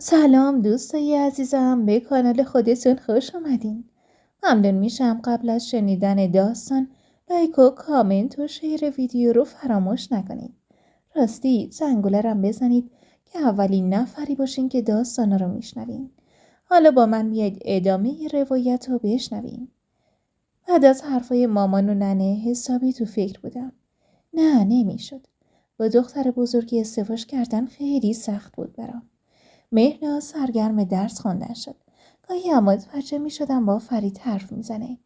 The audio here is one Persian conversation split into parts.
سلام دوستای عزیزم، به کانال خودتون خوش آمدین. ممنون میشم قبل از شنیدن داستان لایک و کامنت و شیر ویدیو رو فراموش نکنید. راستی زنگوله رو بزنید که اولین نفری باشین که داستانا رو میشنوین. حالا با من بیاید ادامه روایت رو بشنوین. بعد از حرفای مامان و ننه حسابی تو فکر بودم. نه نمیشد. با دختر بزرگی ازدواج کردن خیلی سخت بود برام. مهناز سرگرم درس خواندن شد. گاهی اما متوجه می شدم با فرید حرف می زنه.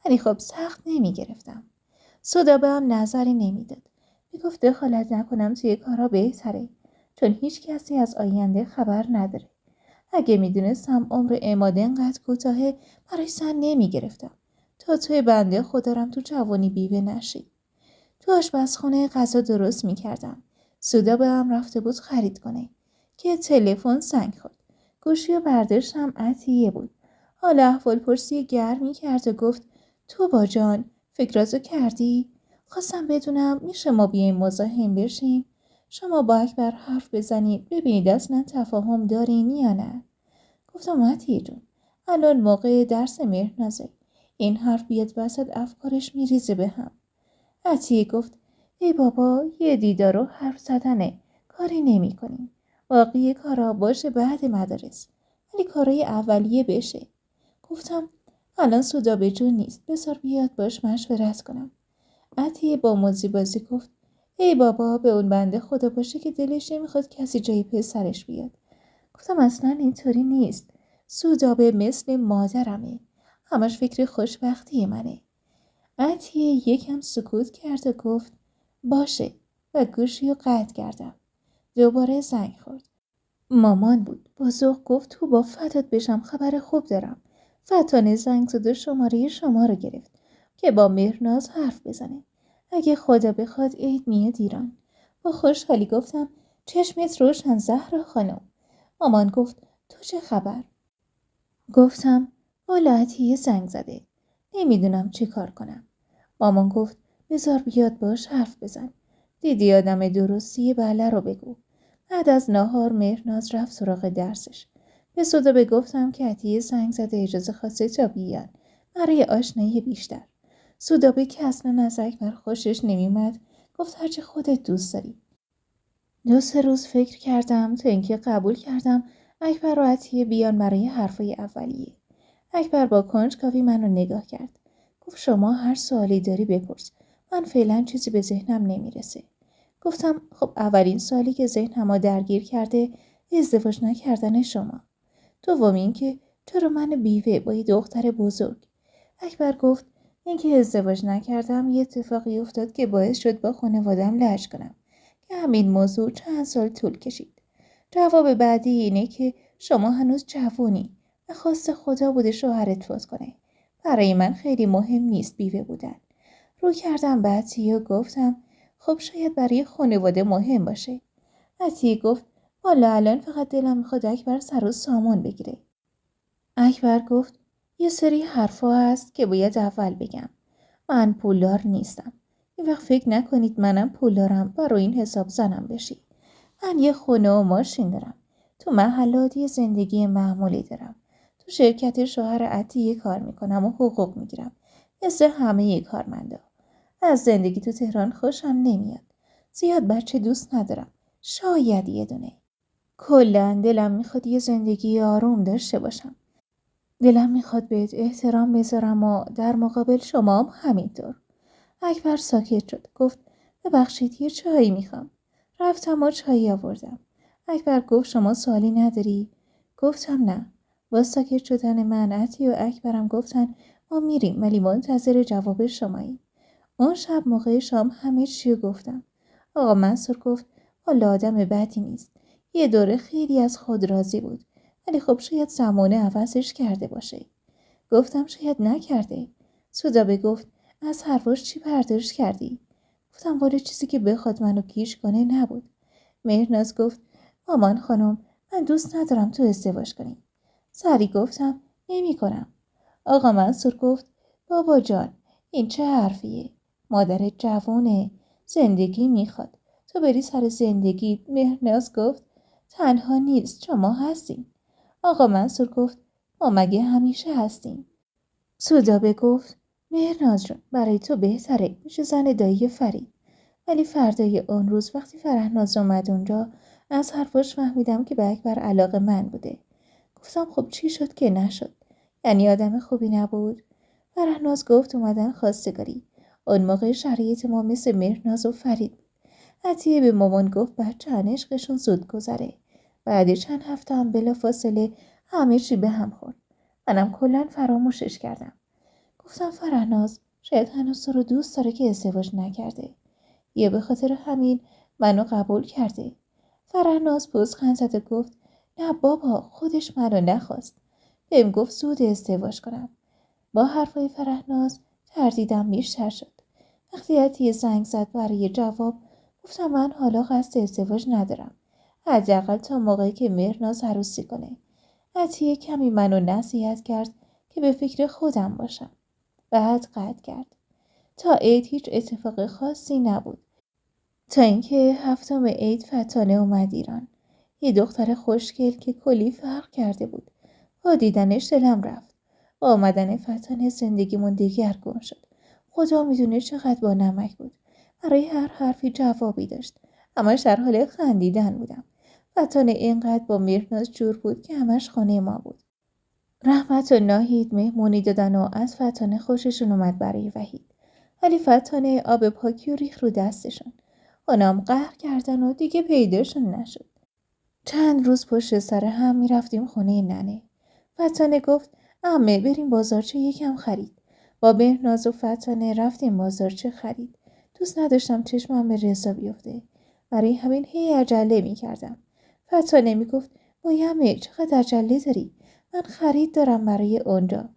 ولی خب سخت نمی گرفتم. سودا به هم نظری نمی داد. می گفت دخالت نکنم توی کارا بهتره. چون هیچ کسی از آینده خبر نداره. اگه می دونستم عمر عماد انقدر کوتاهه برای سن نمی گرفتم. تا توی بنده خودم تو جوانی بیوه نشی. تو آشپزخونه غذا درست می کردم. سودا به هم رفته بود خرید کنه. که تلفن زنگ خورد. گوشی و برداشتم عطیه بود. حالا احوال پرسی گرمی کرد و گفت تو با جان فکراتو کردی؟ خواستم بدونم میشه ما بیایم مزاحم بشیم؟ شما با اکبر حرف بزنید ببینید اصلا تفاهم دارین یا نه؟ گفتم عطیه جون الان موقع درس مهرنازه. این حرف بیاد وسط افکارش میریزه به هم. عطیه گفت ای بابا یه دیدار و حرف زدنه کاری نمی کنیم. باقی کارا باشه بعد مدارس ولی کارای اولیه بشه. گفتم الان سودا به جون نیست بذار بیاد باش مشورت کنم. عطیه با موزی بازی گفت ای بابا به اون بنده خدا باشه که دلش نمیخواد کسی جای پسرش بیاد. گفتم اصلا اینطوری نیست. سودا به مثل مادرمه. همش فکر خوشبختی منه. عطیه یکم سکوت کرد و گفت باشه و گوشی رو قطع کردم. دوباره زنگ خورد. مامان بود. با ذوق گفت تو با فتات بشم خبر خوب دارم. فتانه زنگ زد و شماره شما رو گرفت که با مهرناز حرف بزنه. اگه خدا بخواد عید میاد ایران. با خوشحالی گفتم چشمت روشن زهرا خانم. مامان گفت تو چه خبر؟ گفتم والا عطیه زنگ زده. نمیدونم چی کار کنم. مامان گفت بذار بیاد باش حرف بزن. دیدی آدم درستی بله رو بگو. بعد از ناهار مهرناز رفت سراغ درسش. به سودا بگفتم که عطیه زنگ زده اجازه خواسته تا بیان برای آشنایی بیشتر. سودا به که اصلا از اکبر خوشش نمیومد. گفت هرچی خودت دوست داری. 2-3 روز فکر کردم تا اینکه قبول کردم اکبر و عطیه بیان برای حرفای اولیه. اکبر با کنجکاوی منو نگاه کرد. گفت شما هر سوالی داری بپرس. من فعلا چیزی به ذهنم نمیرسه. گفتم خب اولین سوالی که ذهنمو درگیر کرده ازدواج نکردن شما. دوم این که چرا من بیوه با یه دختر بزرگ؟ اکبر گفت اینکه ازدواج نکردم یه اتفاقی افتاد که باعث شد با خانواده‌ام لج کنم که همین موضوع چند سال طول کشید. جواب بعدی اینه که شما هنوز جوونی و خواست خدا بوده شوهرت فوت کنه. برای من خیلی مهم نیست بیوه بودن. رو کردم به عطیه و گفتم خب شاید برای خانواده مهم باشه. عطیه گفت والا الان فقط دلم میخواد اکبر سر و سامان بگیره. اکبر گفت یه سری حرفا هست که باید اول بگم. من پولدار نیستم. یه وقت فکر نکنید منم پولدارم برای این حساب زنم بشی. من یه خونه و ماشین دارم. تو محلاتی زندگی معمولی دارم. تو شرکت شوهر عطیه کار میکنم و حقوق میگیرم. مثل همه کارمندا. از زندگی تو تهران خوشم نمیاد. زیاد بچه دوست ندارم. شاید یه دونه. کلاً دلم میخواد یه زندگی آروم داشته باشم. دلم میخواد بهت احترام بذارم و در مقابل شما هم همینطور. اکبر ساکت شد. گفت ببخشید یه چایی میخوام. رفتم و چایی آوردم. اکبر گفت شما سوالی نداری؟ گفتم نه. با ساکت شدن من عطیه و اکبرم گفتن ما میریم ولی منتظر جواب شماییم. اون شب موقع شام همه چی گفتم. آقا منصور گفت والا آدم بدی نیست. یه دوره خیلی از خود راضی بود. ولی خب شاید زمانه عوضش کرده باشه. گفتم شاید نکرده. سودا گفت از حرفاش چی برداشت کردی؟ گفتم والا چیزی که بخواد منو گیج کنه نبود. مهرناز گفت مامان خانم من دوست ندارم تو ازدواج کنی. سری گفتم نمی کنم. آقا منصور گفت بابا جان این چه حرفیه؟ مادرت جوونه زندگی میخواد تو بری سر زندگی. مهرناز گفت تنها نیست شما هستین. آقا منصور گفت ما مگه همیشه هستیم؟ سودابه گفت مهرناز جون برای تو بهتره میشه زن دایی فرید. ولی فردای اون روز وقتی فرهناز اومد اونجا از حرفاش فهمیدم که به اکبر علاقه من بوده. گفتم خب چی شد که نشد؟ یعنی آدم خوبی نبود؟ فرهناز گفت اومدن خواستگاری. اون موقع شرایط ما مثل مهرناز و فرید بود. عطیه به مامان گفت بچه‌ان عشقشون زود گذره. بعد چند هفته هم بلافاصله همه چی به هم خورد. منم کلاً فراموشش کردم. گفتم فرهناز شاید هنوز تو رو دوست داره که ازدواج نکرده. یا به خاطر همین منو قبول کرده. فرهناز پوزخند زد و گفت نه بابا خودش منو نخواست. بهم گفت زود ازدواج کنم. با حرفای فرهناز تردیدم بیشتر شد. وقتی عطیه زنگ زد برای جواب گفتم من حالا قصد ازدواج ندارم. حداقل تا موقعی که مهرناز عروسی کنه. عطیه کمی منو نصیحت کرد که به فکر خودم باشم. بعد قطع کرد. تا عید هیچ اتفاق خاصی نبود. تا اینکه هفتم عید فتانه اومد ایران. یه دختر خوشگل که کلی فرق کرده بود. با دیدنش دلم رفت. با آمدن فتانه زندگیمون دگرگون شد. خدا میدونه چقدر با نمک بود. برای هر حرفی جوابی داشت. همش در حال خندیدن بودم. فتانه اینقدر با مهرناز جور بود که همش خانه ما بود. رحمت و ناهید مهمونی دادن و از فتانه خوششون اومد برای وحید. ولی فتانه آب پاکی و ریخ رو دستشون. آنام قهر کردن و دیگه پیداشون نشد. چند روز پشت سر هم میرفتیم خونه ننه. فتانه گفت عمه بریم بازارچه یکم خرید. با مهرناز و فتانه رفتیم بازارچه خرید. دوست نداشتم چشمم به رضا بیفته. برای همین هی عجله میکردم. فتانه میگفت وای عمه چقدر عجله داری؟ من خرید دارم برای اونجا.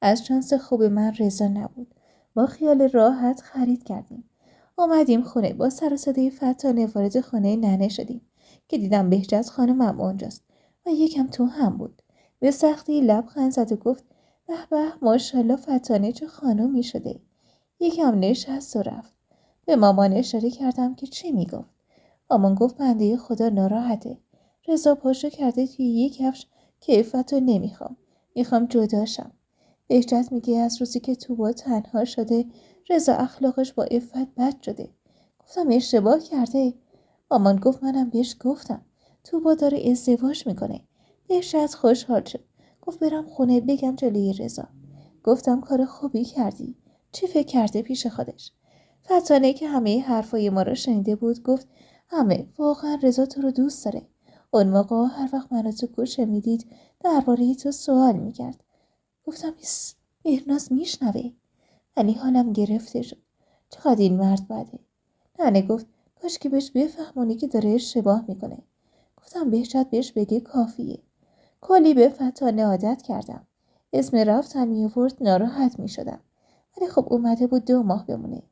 از شانس خوب من رضا نبود. با خیال راحت خرید کردیم. اومدیم خونه با سر و صدای فتانه وارد خونه ننه شدیم که دیدم بهجت خانمم اونجاست و یکم تو هم بود. به سختی لبخند زد و گفت به به ماشاءالله فتانه چه خانومی شده. یکم نشست و رفت. به مامان اشاره کردم که چی میگفت. مامان گفت بنده خدا ناراحته. رضا پاشو کرده توی یک کفش که عفتو نمیخوام. میخوام جداشم. بهجت میگه از روزی که تو با تنها شده رضا اخلاقش با عفت بد شده. گفتم اشتباه کرده. مامان گفت منم بهش گفتم. تو با داره ازدواج میکنه. بهجت خوشحال شد. گفت برم خونه بگم جلوی رضا. گفتم کار خوبی کردی. چی فکر کرده پیش خودش؟ فتانه که همه حرفای ما رو شنیده بود گفت همه واقعا رضا تو رو دوست داره. اون موقع هر وقت منو تو گوشه میدید درباره تو سوال میکرد. گفتم ایس مهرناز میشنوه. ولی حالم گرفته شد. چقدر این مرد بده. ننه گفت کاش که بهش بفهمونی که داره اشتباه میکنه. گفتم بهجت بهش بگه کافیه. کلی به فتانه عادت کردم. اسم رفتن میورد ناراحت میشدم. ولی خب اومده بود 2 ماه بمونه.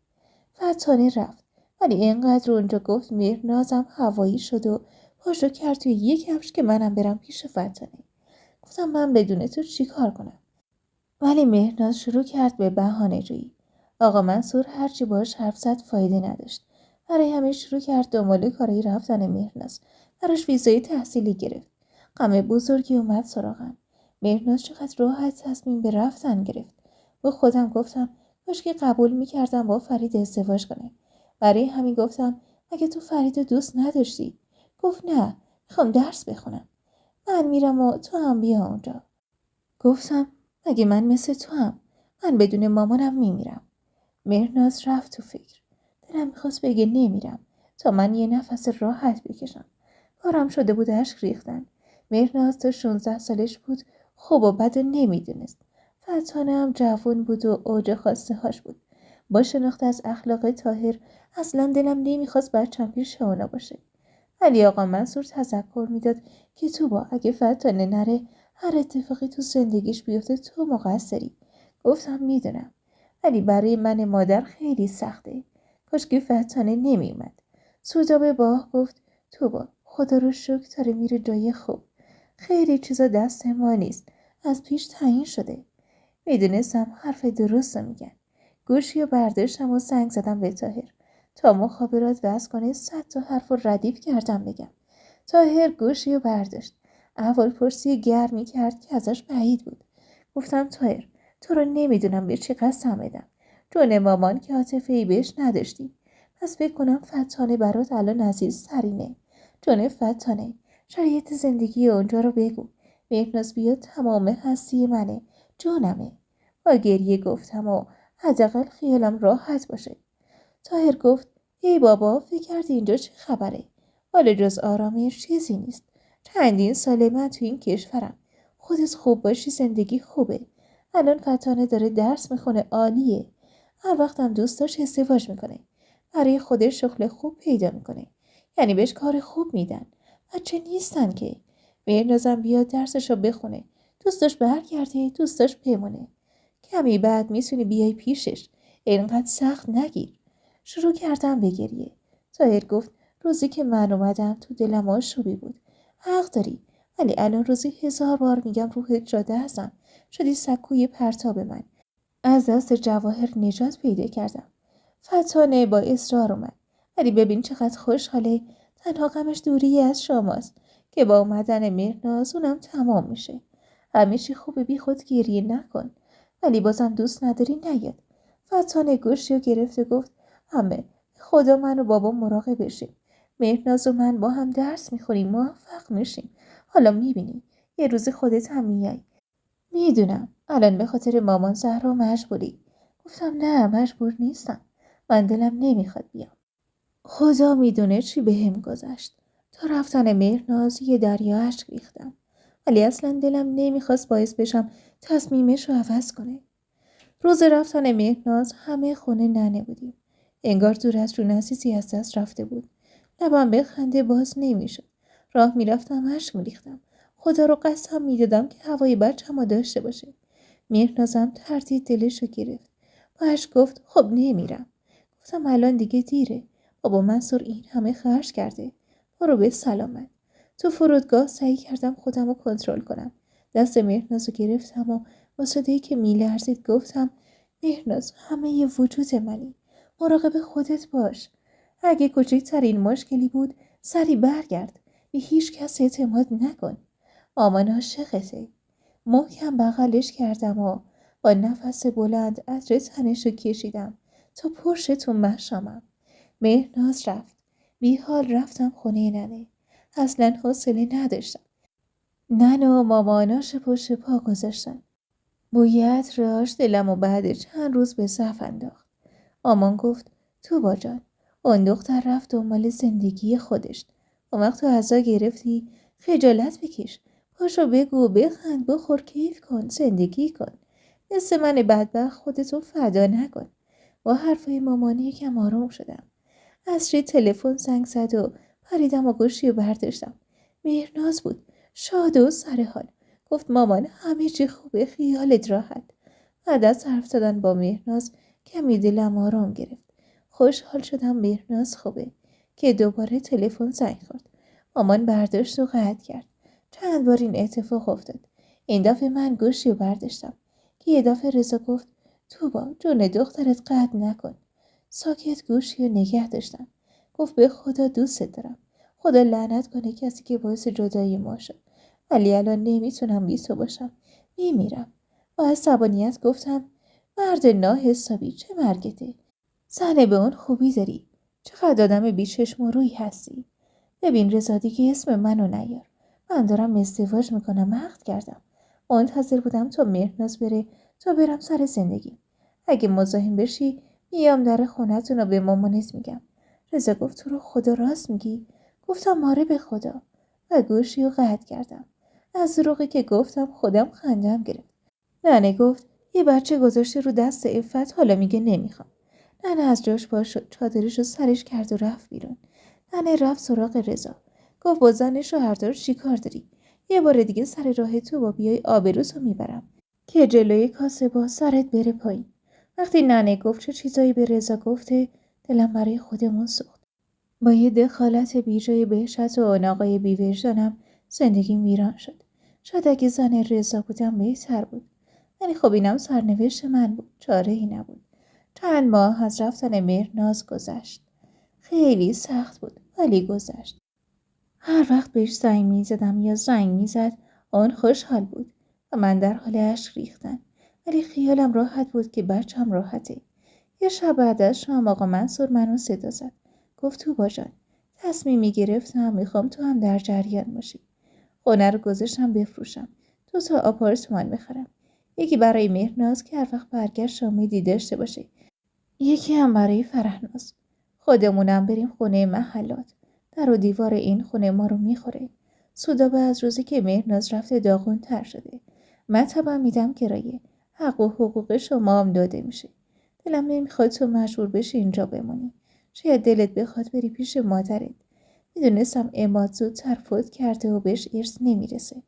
فتانه رفت. ولی اینقدر اونجا گفت مهرنازم هوایی شد و پاشو کرد توی یک کفش که منم برم پیش فتانه. گفتم من بدون تو چی کار کنم؟ ولی مهرناز شروع کرد به بهانه جویی. آقا منصور هرچی باش حرف زد فایده نداشت. برای همه شروع کرد دنبال کارای رفتن مهرناز. براش ویزای تحصیلی گرفت. غم بزرگی اومد سراغم. مهرناز چقدر راحت تصمیم به رفتن گرفت. با خودم گفتم کاش که قبول میکردم با فرید ازدواج کنه. برای همین گفتم مگه تو فرید دوست نداشتی؟ گفت نه میخوام درس بخونم. من میرم و تو هم بیا اونجا. گفتم مگه من مثل تو هم؟ من بدون مامانم میمیرم. مهرناز رفت تو فکر. دلم میخواست بگه نمیرم تا من یه نفس راحت بکشم. کارم شده بود اشک ریختن. مهرناز تا 16 سالش بود خوب و بد نمیدونست. فتانه هم جوان بود و اوج خواسته هاش بود. با شناخت از اخلاق طاهر اصلا دلم نمیخواست بچم پیش اونا باشه. ولی آقا منصور تذکر میداد که تو با اگه فتانه نره هر اتفاقی تو زندگیش بیفته تو مقصری. گفتم میدونم. ولی برای من مادر خیلی سخته. کاش که فتانه نمیومد. سودابه باه گفت تو با خدا رو شکر داره میره جای خوب. خیلی چیزا دست ما نیست. از پیش تعیین شده. میدونستم حرف درست رو میگن. گوشی و برداشتم و زنگ زدم به طاهر. تا مخابرات وصل کنه 100 تا حرف رو ردیف کردم بگم. طاهر گوشی و برداشت. احوالپرسی گرمی کرد که ازش بعید بود. گفتم طاهر، تو رو نمیدونم به چی قسم بدم. جون مامان که عاطفه‌ای بهش نداشتی. پس فکر کنم فتانه برات الان عزیزترینه. جون فتانه، شرایط زندگی اونجا رو بگو. مهناز بیا تمام هستی منه، جونمه. با گریه گفتم و حداقل خیالم راحت باشه. طاهر گفت ای بابا، فکر کردی اینجا چه خبره؟ حالا جز آرامش چیزی نیست. چندین ساله من تو این کشورم. خودت خوب باشی زندگی خوبه. الان فتانه داره درس میخونه، عالیه. هر وقتم دوست داشت ازدواج میکنه. برای خودش شغل خوب پیدا میکنه. یعنی بهش کار خوب میدن. بچه نیستن که. مهرنازم بیاد درسشو بخونه. دوست داشت برگرده، دوست داشت بمونه. کمی بعد میتونی بیای پیشش. اینقدر سخت نگیر. شروع کردم به گریه. طاهر گفت روزی که من اومدم تو دلم آشوبی بود. حق داری، ولی الان روزی 1000 بار میگم روحت شده ازم. شدی سکوی پرتاب من. از دست جواهر نجات پیدا کردم. فتانه با اصرار اومد. ولی ببین چقدر خوشحاله. تنها غمش دوری از شماست که با اومدن مهرناز اونم تمام میشه. همه چی خوبه، بی خود گریه نکن. ولی بازم دوست نداری نیاد. فتانه گوشی رو گرفت و گفت همه خدا من و بابا مراقب بشیم. مهرناز و من با هم درس میخونیم، موفق میشیم. حالا میبینی یه روز خودت هم میای. میدونم الان به خاطر مامان زهرا مجبوری. گفتم نه، مجبور نیستم. من دلم نمیخواد بیام. خدا میدونه چی بهم گذشت. تا رفتن مهرناز یه دریا اشک ریختم. ولی اصلا دلم نمیخواست باعث بشم تصمیمش رو عوض کنه. روز رفتن مهناز همه خونه ننه بودیم. انگار دور از جون عزیزی از دست رفته بود. لبم به خنده باز نمیشد. راه میرفتم اشک میریختم. خدا رو قسم میدادم که هوای بچه‌مو داشته باشه. مهنازم تردید دلشو گرفت. با اشک گفت خب نمیرم. گفتم الان دیگه دیره. بابا منصور این همه خرج کرده. برو به سلامت. تو فرودگاه سعی کردم خودم رو کنترل کنم. دست مهناز رو گرفتم و با صدایی که میلرزید گفتم مهناز همه ی وجود منی. مراقب خودت باش. اگه کوچکترین مشکلی بود سری برگرد. به هیچ کس اعتماد نکن. مامان عاشقته. محکم بغلش کردم و با نفس بلند عطر تنشو کشیدم تا پرشتون مشامم. مهناز رفت. بی حال رفتم خونه ننه. اصلا حوصله نداشتم. ننه و ماماناش پشت پا گذاشتن. بوی عطرش دلم و بعد چند روز به صف انداخت. مامان گفت تو با جان، اون دختر رفت دنبال زندگی خودش. اون وقت تو عزا گرفتی، خجالت بکش. پاشو بگو، بخند، بخور، کیف کن، زندگی کن. مثل من بدبخت خودتو فدا نکن. با حرفای مامانی یکم آروم شدم. عصری تلفن زنگ زد و پریدم و گوشی رو برداشتم. مهرناز بود، شاد و سر حال. گفت مامان همه چی خوبه، خیالت راحت. بعد از حرف زدن با مهرناز کمی دلم آرام گرفت. خوشحال شدم مهرناز خوبه که دوباره تلفن زنگ خورد. مامان برداشت و قطع کرد. چند بار این اتفاق افتاد. این دفعه من گوشی رو برداشتم که یه دفعه رضا گفت تو با جون دخترت قطع نکن. ساکت گوشی رو نگه داشتم. گفت به خدا دوست دارم. خدا لعنت کنه کسی که باعث جدایی ما شد. ولی الان نمیتونم بی تو باشم. میمیرم. با عصبانیت گفتم مرد ناحسابی، چه مرگته؟ زنه به اون خوبی داری. چقدر آدم بیچشم و روی هستی. ببین رضا دیگه اسم منو نیار. من دارم ازدواج میکنم، عقد کردم. منتظر بودم تا مهرناز بره تا برم سر زندگی. اگه مزاحم بشی میام در خونتون رو به مامانت میگم. رضا گفت تو رو خدا راست میگی؟ گفتم آره به خدا. و گوشی رو قطع کردم. از دروغی که گفتم خودم خندم گرفت. ننه گفت یه بچه گذاشته رو دست عفت، حالا میگه نمیخوام. ننه از جاش پا شد، چادرش رو سرش کرد و رفت بیرون. ننه رفت سراغ رضا. گفت با زن شوهردار چی کار داری؟ یه بار دیگه سر راه تو با بیای آبروتو میبرم که جلوی کاسه با سرت بره پایین. وقتی ننه گفت چه چیزایی به رضا گفته، دلم برای خودمون سوخت. با یه دخالت بیجای بهشت و اون آقای بی‌وجدانم زندگیم ویران شد. شاید اگه زن رضا بودم بهتر بود. ولی خب اینم سرنوشت من بود. چاره‌ای نبود. چند ماه از رفتن مهرناز گذشت. خیلی سخت بود ولی گذشت. هر وقت بهش زنگ میزدم یا زنگ میزد آن خوشحال بود و من در حال اشک ریختن، ولی خیالم راحت بود که بچم راحته. یه شب بعد از شام آقا منصور منو صدا زد. گفت توبا جان، تصمیمی گرفتم، میخوام تو هم در جریان باشی. خونه رو گذاشتم بفروشم، 2 آپارتمان بخرم. یکی برای مهرناز که هر وقت برگشت امیدی داشته باشه، یکی هم برای فرهناز. خودمونم بریم خونه محلات. در و دیوار این خونه ما رو میخوره. سودابه از روزی که مهرناز رفته داغون تر شده. مطبم میدم کرایه. حق و حقوق شما هم داده میشه. دلم نمیخواد تو مجبور بشی اینجا بمونی. شاید دلت بخواد بری پیش مادرت. میدونستم عماد زودتر فوت کرده و بهش ارث نمیرسه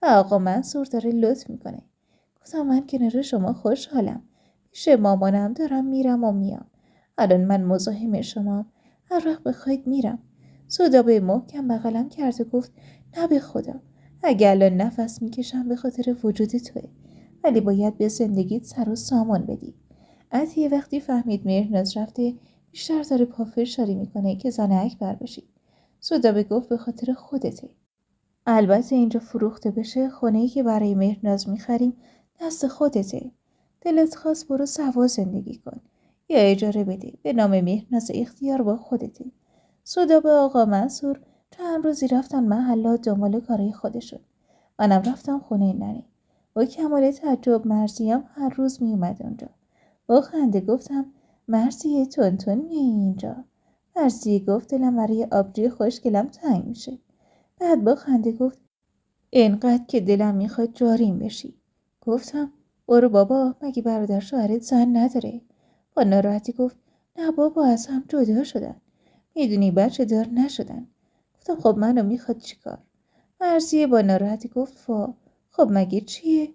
و آقا منصور داره لطف میکنه. گفتم من کنار شما خوشحالم. پیش مامانم دارم میرم و میام. الان من مزاحم شمام. هر وقت بخواید میرم. سودابه محکم بغلم کرد و گفت نه به خدا. اگه الان نفس میکشم به خاطر وجود توه. ولی باید به زندگیت سر و سامان بدی. عطیه وقتی فهمید مهرناز رفته بیشتر داره پافشاری میکنه که زن اکبر بشی. سودابه گفت به خاطر خودته. البته اینجا فروخته بشه خونه‌ای که برای مهرناز میخریم دست خودته. دلت خواست برو سوا زندگی کن یا اجاره بده به نام مهرناز، اختیار با خودته. سودابه آقا منصور چند روزی رفتن محلات دنبال کارای خودشون. منم رفتم خونه ننه. با کمال تعجب مرزیم هر روز میومد اونجا. با خنده گفتم مرزیه تون میای اینجا. مرزی گفت دلم برای آبجوی خوشگلم تنگ میشه. بعد با خنده گفت اینقدر که دلم میخواد جاریم بشی. گفتم برو بابا، مگه برادر شوهرت زن نداره؟ با ناراحتی گفت نه بابا، از هم جدا شدن. میدونی بچه دار نشدن. گفتم خب منو میخواد چیکار؟ مرزیه با ناراحتی گفت خب مگه چیه؟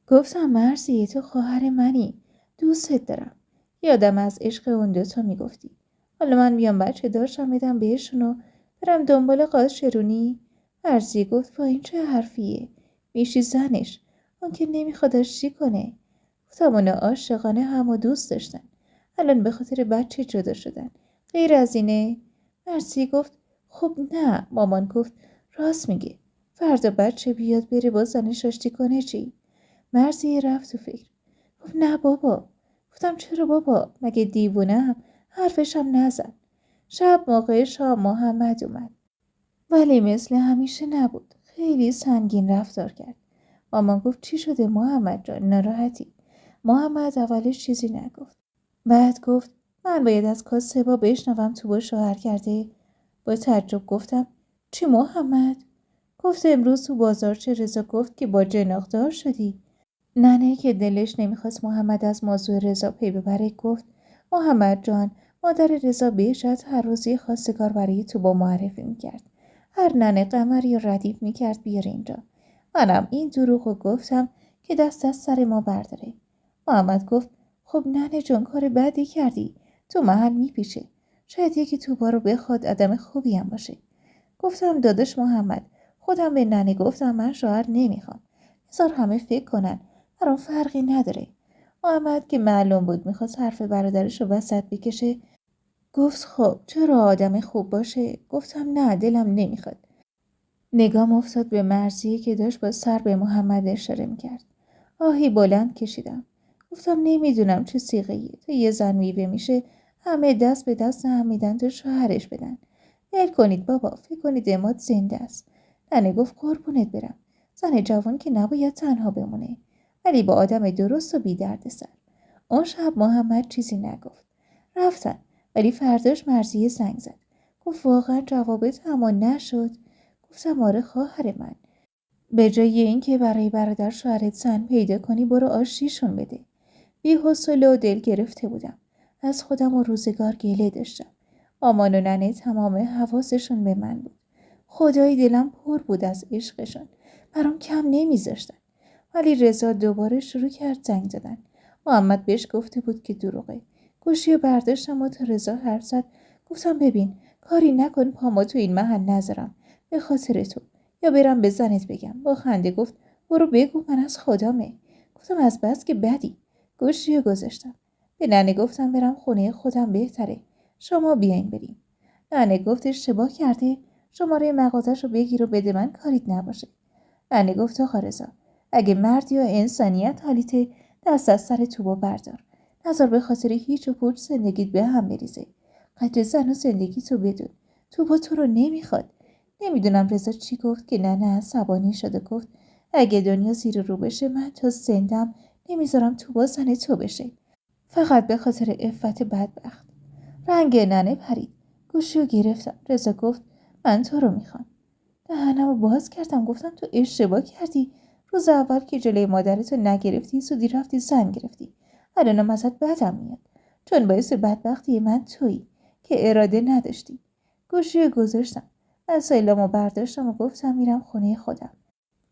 گفتم مرزیه تو خواهر منی، دوستت دارم. یادم از عشق اون 2 میگفتی. حالا من بیام بچه دارشم بدم بهشونو برم دنبال قاضشرونی؟ مرزیه گفت با این چه حرفیه؟ میشی زنش، اون که نمیخوادش چی کنه؟ گفتم اونا عاشقانه هم و دوست داشتن، الان به خاطر بچه جدا شدن، غیر از اینه؟ مرزیه گفت خب نه. مامان گفت راست میگه، فردا بچه بیاد بره با زنش آشتی کنه چی؟ مرزیه رفت تو فکر. گفت نه بابا. گفتم چرا بابا، مگه دیوونم؟ حرفشم نزن. شب موقع شام محمد اومد، ولی مثل همیشه نبود. خیلی سنگین رفتار کرد. مامان گفت چی شده محمد جان، ناراحتی؟ محمد اولش چیزی نگفت. بعد گفت من باید از کاسه با بشنوم تو با شوهر کرده. با تعجب گفتم چی محمد؟ گفت امروز تو بازارچه رضا گفت که با جناقدار شدی. ننه که دلش نمیخواست محمد از موضوع رضا پی ببره گفت محمد جان، مادر رضا بهشت هر روز یه خواستگار برای تو با معرفی میکرد. هر ننه قمری رو ردیف میکرد بیار اینجا. منم این دروغو گفتم که دست از سر ما برداره. محمد گفت خب ننه جان کار بدی کردی، تو محل میپیشه، شاید یکی تو بارو بخواد آدم خوبی هم باشه. گفتم داداش محمد، خودم به ننه گفتم من شوهر نمیخوام، بذار همه فکر کنن، برام فرقی نداره. محمد که معلوم بود میخواست حرف برادرش رو وسط بکشه گفت خب چرا آدم خوب باشه؟ گفتم نه دلم نمیخواد. نگام افتاد به مرزیه که داشت با سر به محمد اشاره میکرد. آهی بلند کشیدم. گفتم نمیدونم چه صیغه‌ایه، تا یه زن میوه میشه همه دست به دست هم میدن تا شوهرش بدن. ول کنید بابا، فکر کنید عماد زنده است. ننه گفت قربونت برم، زن جوان که نباید تنها بمونه، ولی با آدم درست و بی درد سر. اون شب محمد چیزی نگفت. رفتن، ولی فرداش مرزیه زنگ زد. گفت واقعا جوابت اما نشد؟ گفتم آره خواهر من، به جای اینکه برای برادر شوهرت زن پیدا کنی برو آشتیشون بده. بی‌حوصله و دل گرفته بودم. از خودم و روزگار گله داشتم. مامان و ننه تمام حواسشون به من بود. خدای دلم پر بود از عشقشون. برام کم نمیذاشتن. ولی رضا دوباره شروع کرد زنگ زدن. محمد بهش گفته بود که دروغه. گوشی رو برداشتم و تا رضا حرف زد گفتم ببین کاری نکن پامو تو این محل نذارم به خاطر تو، یا برم به زنت بگم. با خنده گفت برو بگو من از خدامه. گفتم از بس که بدی. گوشی رو گذاشتم. به ننه گفتم برم خونه خودم بهتره، شما بیاین بریم. ننه گفت اشتباه کرده، شماره مغازش رو بگیر و بده من، کاریت نباشه. بنده گفت آقا رضا، اگه مردی یا انسانیت حالیته، دست از سر توبا بردار. نذار به خاطر هیچ و پوچ زندگیت به هم بریزه. قدر زن و زندگی تو بدون. توبا تو رو نمیخواد. نمیدونم رضا چی گفت که نه عصبانی شده. گفت اگه دنیا زیر رو بشه، من تا زندم نمیذارم توبا زن تو بشه. فقط به خاطر عفت بدبخت. رنگ ننه پرید. گوشیو گرفتم. رضا گفت من تو رو میخوام. دهنمو باز کردم. گفتم تو اشتباه کردی. روز اول که جلوی مادرتو نگرفتی، سودی رفتی زن گرفتی. الانم ازت بدم میاد، چون باعث بدبختی من تویی که اراده نداشتی. گوشیو گذاشتم. وسایلامو برداشتم و گفتم میرم خونه خودم.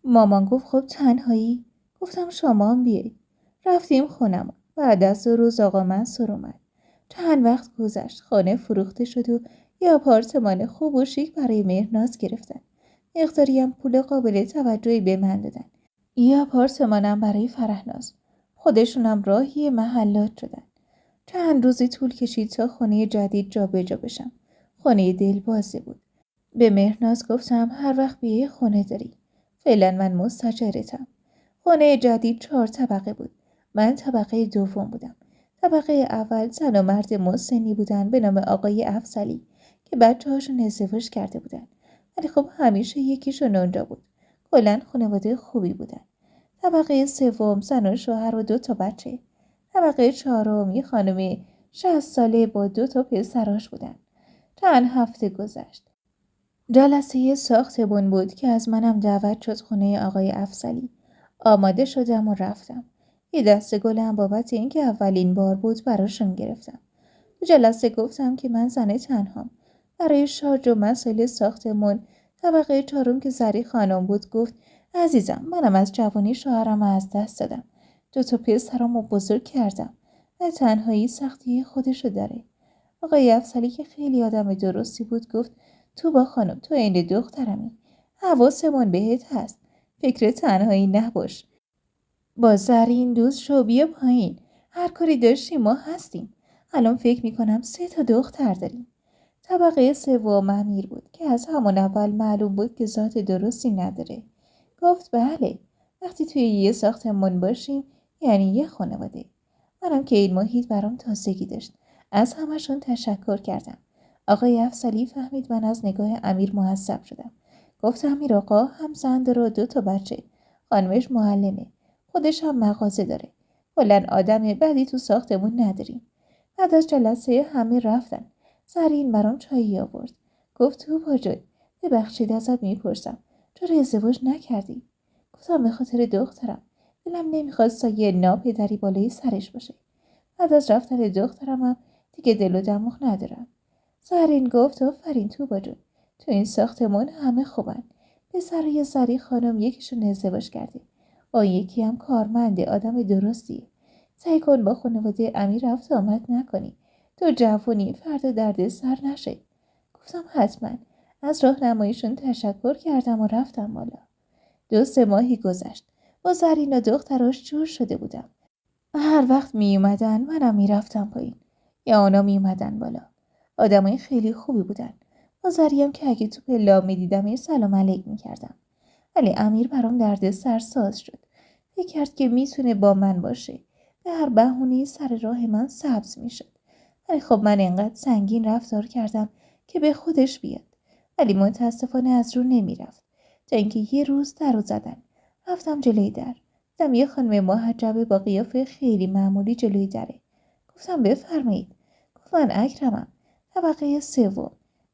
مامان گفت خب تنهایی؟ گفتم شما هم بیایید. رفتیم خونم. بعد از 2 روز آقا منصور اومد. چند وقت گذشت. خانه فروخته شد و یه آپارتمان خوب و شیک برای مهرناز گرفتن. مقداری هم پول قابل توجهی به من دادن. یه آپارتمانم برای فرهناز. خودشونم راهی محلات شدن. چند روزی طول کشید تا خونه جدید جابجا بشم. خونه دلبازی بود. به مهرناز گفتم هر وقت بیای خونه داری. فعلا من مستاجرتم. خونه جدید 4 طبقه بود. من طبقه دوم بودم. طبقه اول زن و مرد مسنی بودن به نام آقای افضلی که بچه‌هاشون ازدواج کرده بودن. ولی خب همیشه یکیشون اونجا بود. کلاً خانواده خوبی بودن. طبقه سوم زن و شوهر و 2 تا بچه. طبقه چهارم یه خانم 60 ساله با 2 تا پسراش بودن. چند هفته گذشت. جلسه ساختمون بود که از منم دعوت شد خونه آقای افضلی. آماده شدم و رفتم. یه دسته گلم بابت اینکه اولین بار بود براشون گرفتم. تو جلسه گفتم که من زن تنهام. برای شارژ و مسائل ساختمون طبقه 4 که زری خانم بود گفت عزیزم، منم از جوانی شوهرم از دست دادم. 2 تا پسرامو بزرگ کردم. و تنهایی سختی خودشو داره. آقای افضلی که خیلی آدم درستی بود گفت تو با خانم، تو عین دخترمی. حواسمون بهت هست. فکر تنهایی نباش. با زرین دوست شو، بیا پایین. هر کاری داشتیم ما هستیم. الان فکر میکنم 3 تا دختر داریم. طبقه سوم امیر بود که از همون اول معلوم بود که ذات درستی نداره. گفت بله، وقتی توی یه ساختمون باشیم یعنی یه خانواده. منم که این محیط برام تازگی داشت. از همشون تشکر کردم. آقای افضلی فهمید من از نگاه امیر معصب شدم. گفت امیر آقا هم زن داره و 2 تا بچه. خانمش معلمه. خودش هم مغازه داره. کلاً آدم بدی تو ساختمون نداریم. بعد از جلسه همه رفتن. زرین برام چایی آورد. گفت تو باجای، ببخشید ازت میپرسم، چرا ازدواج نکردی؟ گفتم به خاطر دخترم. دلم نمیخواد سایه ناپدری بالای سرش باشه. بعد از رفتن دخترم هم دیگه دل و دماغ ندارم. زرین گفت آفرین تو باجای، تو این ساختمون همه خوبن. پسرای زری خانم یکیشون ازدواج کرده. با یکی هم کارمنده، آدم درستیه. سعی کن با خانواده امیر رفت آمد نکنی. تو جوونی، فردا درد سر نشه. گفتم حتما. از راهنماییشون تشکر کردم و رفتم بالا. 2-3 ماهی گذشت. با زرین و دختراش جور شده بودم. هر وقت می اومدن منم می رفتم پایین. یا اونا می اومدن بالا. آدمای خیلی خوبی بودن. با زریم که اگه تو پلا می دیدم سلام علیک می کردم. ولی امیر برام درد سرساز شد. فکر کرد که میتونه با من باشه. به هر بهونه‌ای سر راه من سبز میشد. ولی خب من انقدر سنگین رفتار کردم که به خودش بیاد. ولی متاسفانه از رو نمیرفت. تا اینکه یه روز درو زدن. رفتم جلوی در. دیدم یه خانم محجبه با قیافه خیلی معمولی جلوی دره. گفتم بفرمایید. گفت من اکرمم. طبقه 3.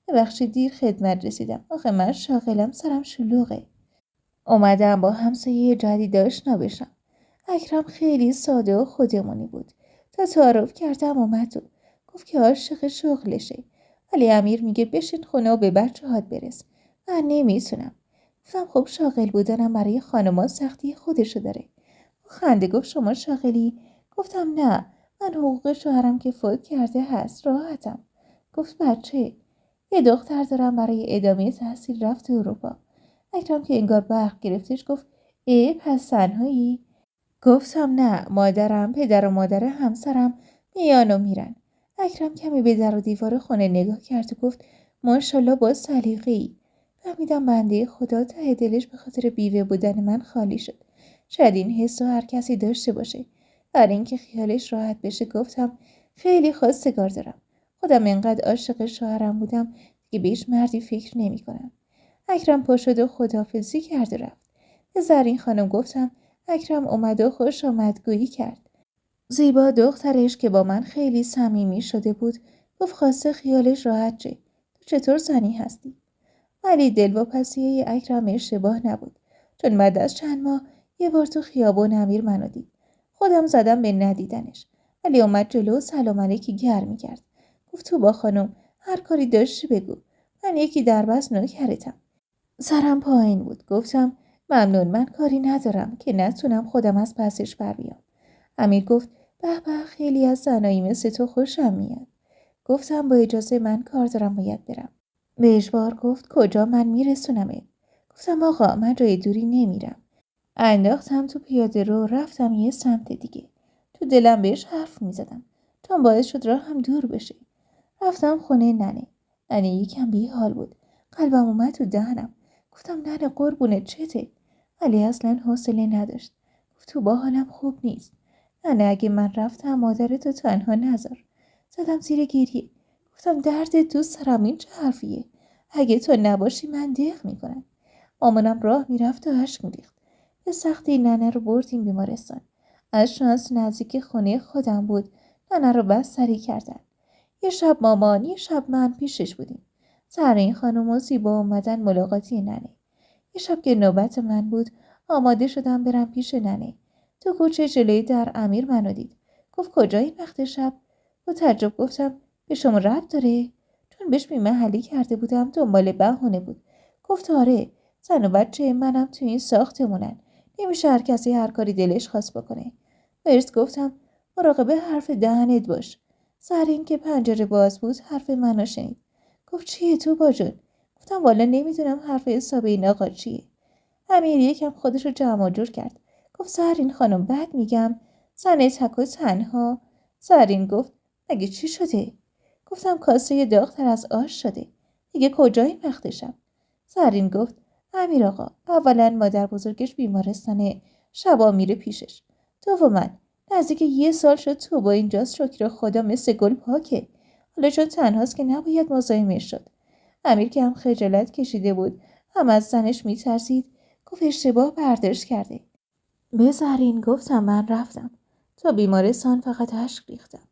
ببخشید دیر خدمت رسیدم. آخه من شاغلم، سرم شلوغه. اومدم با همسایه جدید آشنا بشم. اکرم خیلی ساده و خودمونی بود. تا تعارف کردم اومد و گفت که عاشق شغلشه. ولی امیر میگه بشین خونه و به بچه‌هات برس. من نمیتونم. گفتم خب شاغل بودنم برای خانما سختی خودشو داره. خنده گفت شما شاغلی؟ گفتم نه، من حقوق شوهرم که فوت کرده هست، راحتم. گفت بچه؟ یه دختر دارم برای ادامه تحصیل رفته اروپا. اکرم که انگار برق گرفتش گفت پس تنهایی؟ گفتم نه، مادرم، پدر و مادر همسرم میان و میرن. اکرم کمی به در و دیوار خونه نگاه کرد و گفت ماشاءالله با سلیقه‌ای. فهمیدم بنده خدا ته دلش به خاطر بیوه بودن من خالی شد. شاید این حس رو هر کسی داشته باشه. برای اینکه خیالش راحت بشه گفتم خیلی خواستگار دارم. خودم انقدر عاشق شوهرم بودم که به هیچ مردی فکر نمی کنم. اکرم پا شد و خداحافظی کرد و رفت. به زرین خانم گفتم اکرم اومد و خوش آمدگویی کرد. زیبا دخترش که با من خیلی صمیمی شده بود گفت خواسته خیالش راحت شه. تو چطور زنی هستی؟ ولی دلواپسیه اکرم اشتباه نبود، چون بعد از چند ماه یه بار تو خیابون امیر منو دید. خودم زدم به ندیدنش، ولی اومد جلو و سلام علیکی گرمی کرد. گفت تو با خانم هر کاری داشتی بگو، من یکی در بس نوکرتم. سرم پایین بود. گفتم ممنون، من کاری ندارم که نتونم خودم از پسش بر بیام. امیر گفت به به، خیلی از زنایی مثل تو خوشم میاد. گفتم با اجازه من کار دارم، باید برم. به اجبار گفت کجا؟ من میرسونمت. گفتم آقا من جای دوری نمیرم. انداختم تو پیاده رو، رفتم یه سمت دیگه. تو دلم بهش حرف میزدم تا باعث شد راهم دور بشه. رفتم خونه ننه. ننه یکم بی حال بود. قلبم اومد تو دهنم. گفتم ننه قربونت چته؟ ولی اصلا حوصله نداشت. گفت تو با حالم خوب نیست. ننه اگه من رفتم مادرتو تنها نذار. زدم زیر گریه. گفتم درد تو سرم، این چه حرفیه؟ اگه تو نباشی من دق میکنم. مامانم راه میرفت و اشک میریخت. به سختی ننه رو بردیم بیمارستان. از شانس نزدیک خونه خودم بود. ننه رو بستری کردن. یه شب مامان، یه شب من پیشش بودیم. زرین خانم و زیبا اومدن ملاقاتی ننه. یه شب که نوبت من بود آماده شدم برم پیش ننه. تو کوچه جلوی در امیر منو دید. گفت کجایی وقت شب؟ با تعجب گفتم به شما ربط داره؟ چون بهش بی‌محلی کرده بودم دنبال بهونه بود. گفت آره، زن و بچه منم تو این ساختمونن. نمیشه هر کسی هر کاری دلش خواست بکنه. بهش گفتم مراقب حرف دهنت باش. زرین که پنجره باز بود حرف منو شنید. گفت چیه تو باجون؟ گفتم والا نمیدونم حرف حساب این آقا چیه. امیر یکم خودش رو جمع جور کرد. گفت زرین خانم بعد میگم زن تک و تنها. زرین گفت مگه چی شده؟ گفتم کاسه داغ‌تر از آش شده. دیگه کجایی وقتشم؟ زرین گفت امیر آقا، اولا مادر بزرگش بیمارستانه، شبا میره پیشش. دوما نزدیک یه سال شد تو با اینجاست، شکر خدا مثل گل پاکه. حالا چون تنهاست که نباید مزاحمش شد. امیر که هم خجالت کشیده بود هم از زنش میترسید گفت اشتباه برداشت کرده. به زرین گفتم من رفتم تا بیمارستان، فقط اشک ریختم.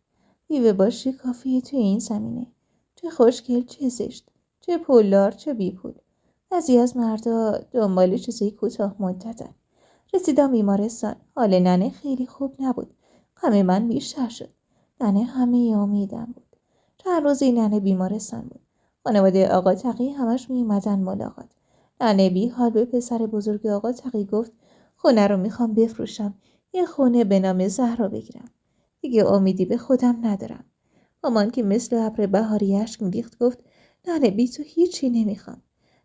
بیوه باشی کافیه توی این زمینه. چه خوشگل، چه زشت، چه پولدار، چه بی پول. بعضی از مردا دنبال چیزای کوتاه مدتن. رسیدم بیمارستان. حال ننه خیلی خوب نبود. غم من بیشتر شد. ننه همه امیدم بود. چند روزی ننه بیمارستان بود. خانواده آقا تقی همش می اومدن ملاقات. ننه بی حال به پسر بزرگ آقا تقی گفت خونه رو میخوام بفروشم، یه خونه به نام زهرا بگیرم. دیگه امیدی به خودم ندارم. مامان که مثل ابر بهاری اشک میریخت گفت ننه بی تو هیچی نمیخوام.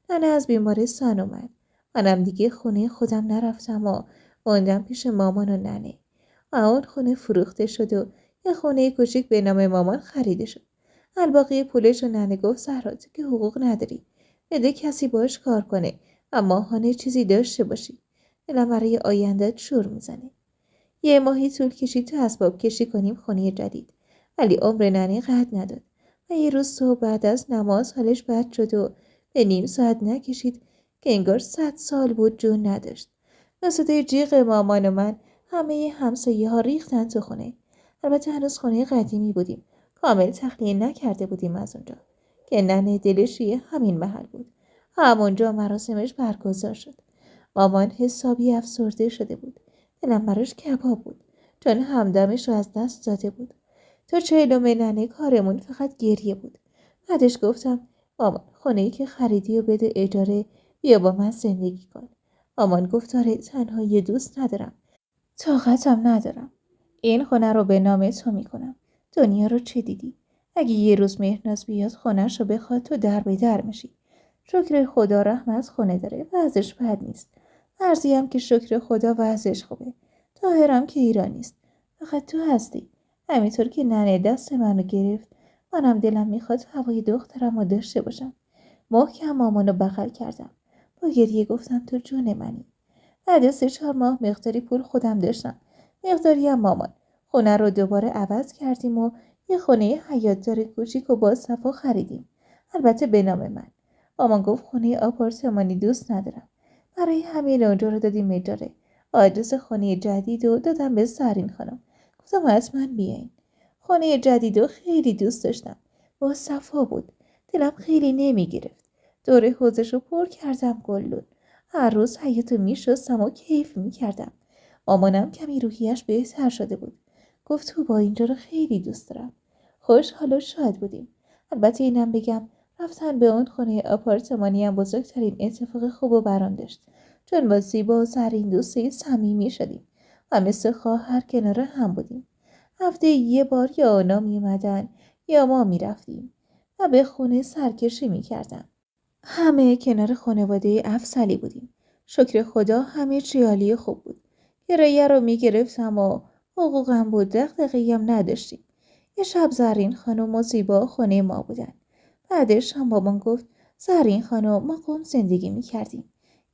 ننه از بیمارستان اومد. منم دیگه خونه خودم نرفتم و موندم پیش مامان و ننه. و اون خونه فروخته شد و یه خونه کوچیک به نام مامان خریده شد. الباقی پولش رو ننه گفت زهرا تو که حقوق نداری، بده کسی باش کار کنه و ماهانه چیزی داشته باشی. دلم برای آینده‌ات شور میزنه. یه ماهی طول کشید تا اسباب کشی کنیم خونه جدید، ولی عمر ننه قد نداد و یه روز صبح بعد از نماز حالش بد شد و به نیم ساعت نکشید که انگار 100 سال بود جون نداشت. با صدای جیغ مامان و من همه همسایه ها ریختن تو خونه. البته هنوز خونه قدیمی بودیم، کامل تخلیه نکرده بودیم از اونجا که ننه دلش روی همین محل بود. همونجا مراسمش برگزار شد. مامان حسابی افسرده شده بود. دلم براش کباب بود چون همدمش رو از دست داده بود. تا 40 ننه کارمون فقط گریه بود. بعدش گفتم مامان خونه‌ای که خریدی و بده اجاره، بیا با من زندگی کن. مامان گفت آره، تنها یه دوست ندارم، طاقتم ندارم. این خونه رو به نام تو میکنم. دنیا رو چه دیدی؟ اگه یه روز مهناز بیاد خونه‌ش رو بخواد تو در به در میشی. شکر خدا رحمت خونه داره و ازش بد نیست. مرزیم که شکر خدا و ازش خوبه. طاهرم که ایرانی است. فقط تو هستی. همینطور که ننه دست منو گرفت، منم دلم میخواد هوای دخترم رو داشته باشم. محکم مامانو بغل کردم. با گریه گفتم تو جون منی. بعد 3-4 ماه مقداری پول خودم داشتم، مقداری هم مامان. خونه رو دوباره عوض کردیم و یه خونه حیاطدار کوچیک و با صفا خریدیم. البته به نام من. مامان گفت خونه آپارتمانی دوست ندارم. برای همین اونجا رو دادیم اجاره. آدرس خونه جدید رو دادم به زرین خانم. گفتم حتما بیاین. خونه جدید رو خیلی دوست داشتم. با صفا بود. دلم خیلی نمیگرفت. دور حوضش رو پر کردم گلدون. هر روز حیاطو میشستم و کیف میکردم. مامانم کمی روحیش بهتر شده بود. گفت تو با اینجا رو خیلی دوست دارم. خوشحال و شاد بودیم. البته اینم بگم رفتن به اون خونه آپارتمانی هم بزرگترین اتفاق خوب و برام داشت. چون با زیبا و زرین دوستی صمیمی شدیم و مثل خواهر کنار هم بودیم. هفته یه بار یا اونا میومدن یا ما میرفتیم و به خونه سرکشی میکردم. همه کنار خانواده افضلی بودیم. شکر خدا همه چی عالی خوب بود. کرایه رو میگرفتم و حقوقم بود، دغدغه‌ای هم نداشتیم. یه شب زرین خانم و زیبا خونه ما بودن. بعدش هم بابام گفت زرین خانم ما قم زندگی میکردیم.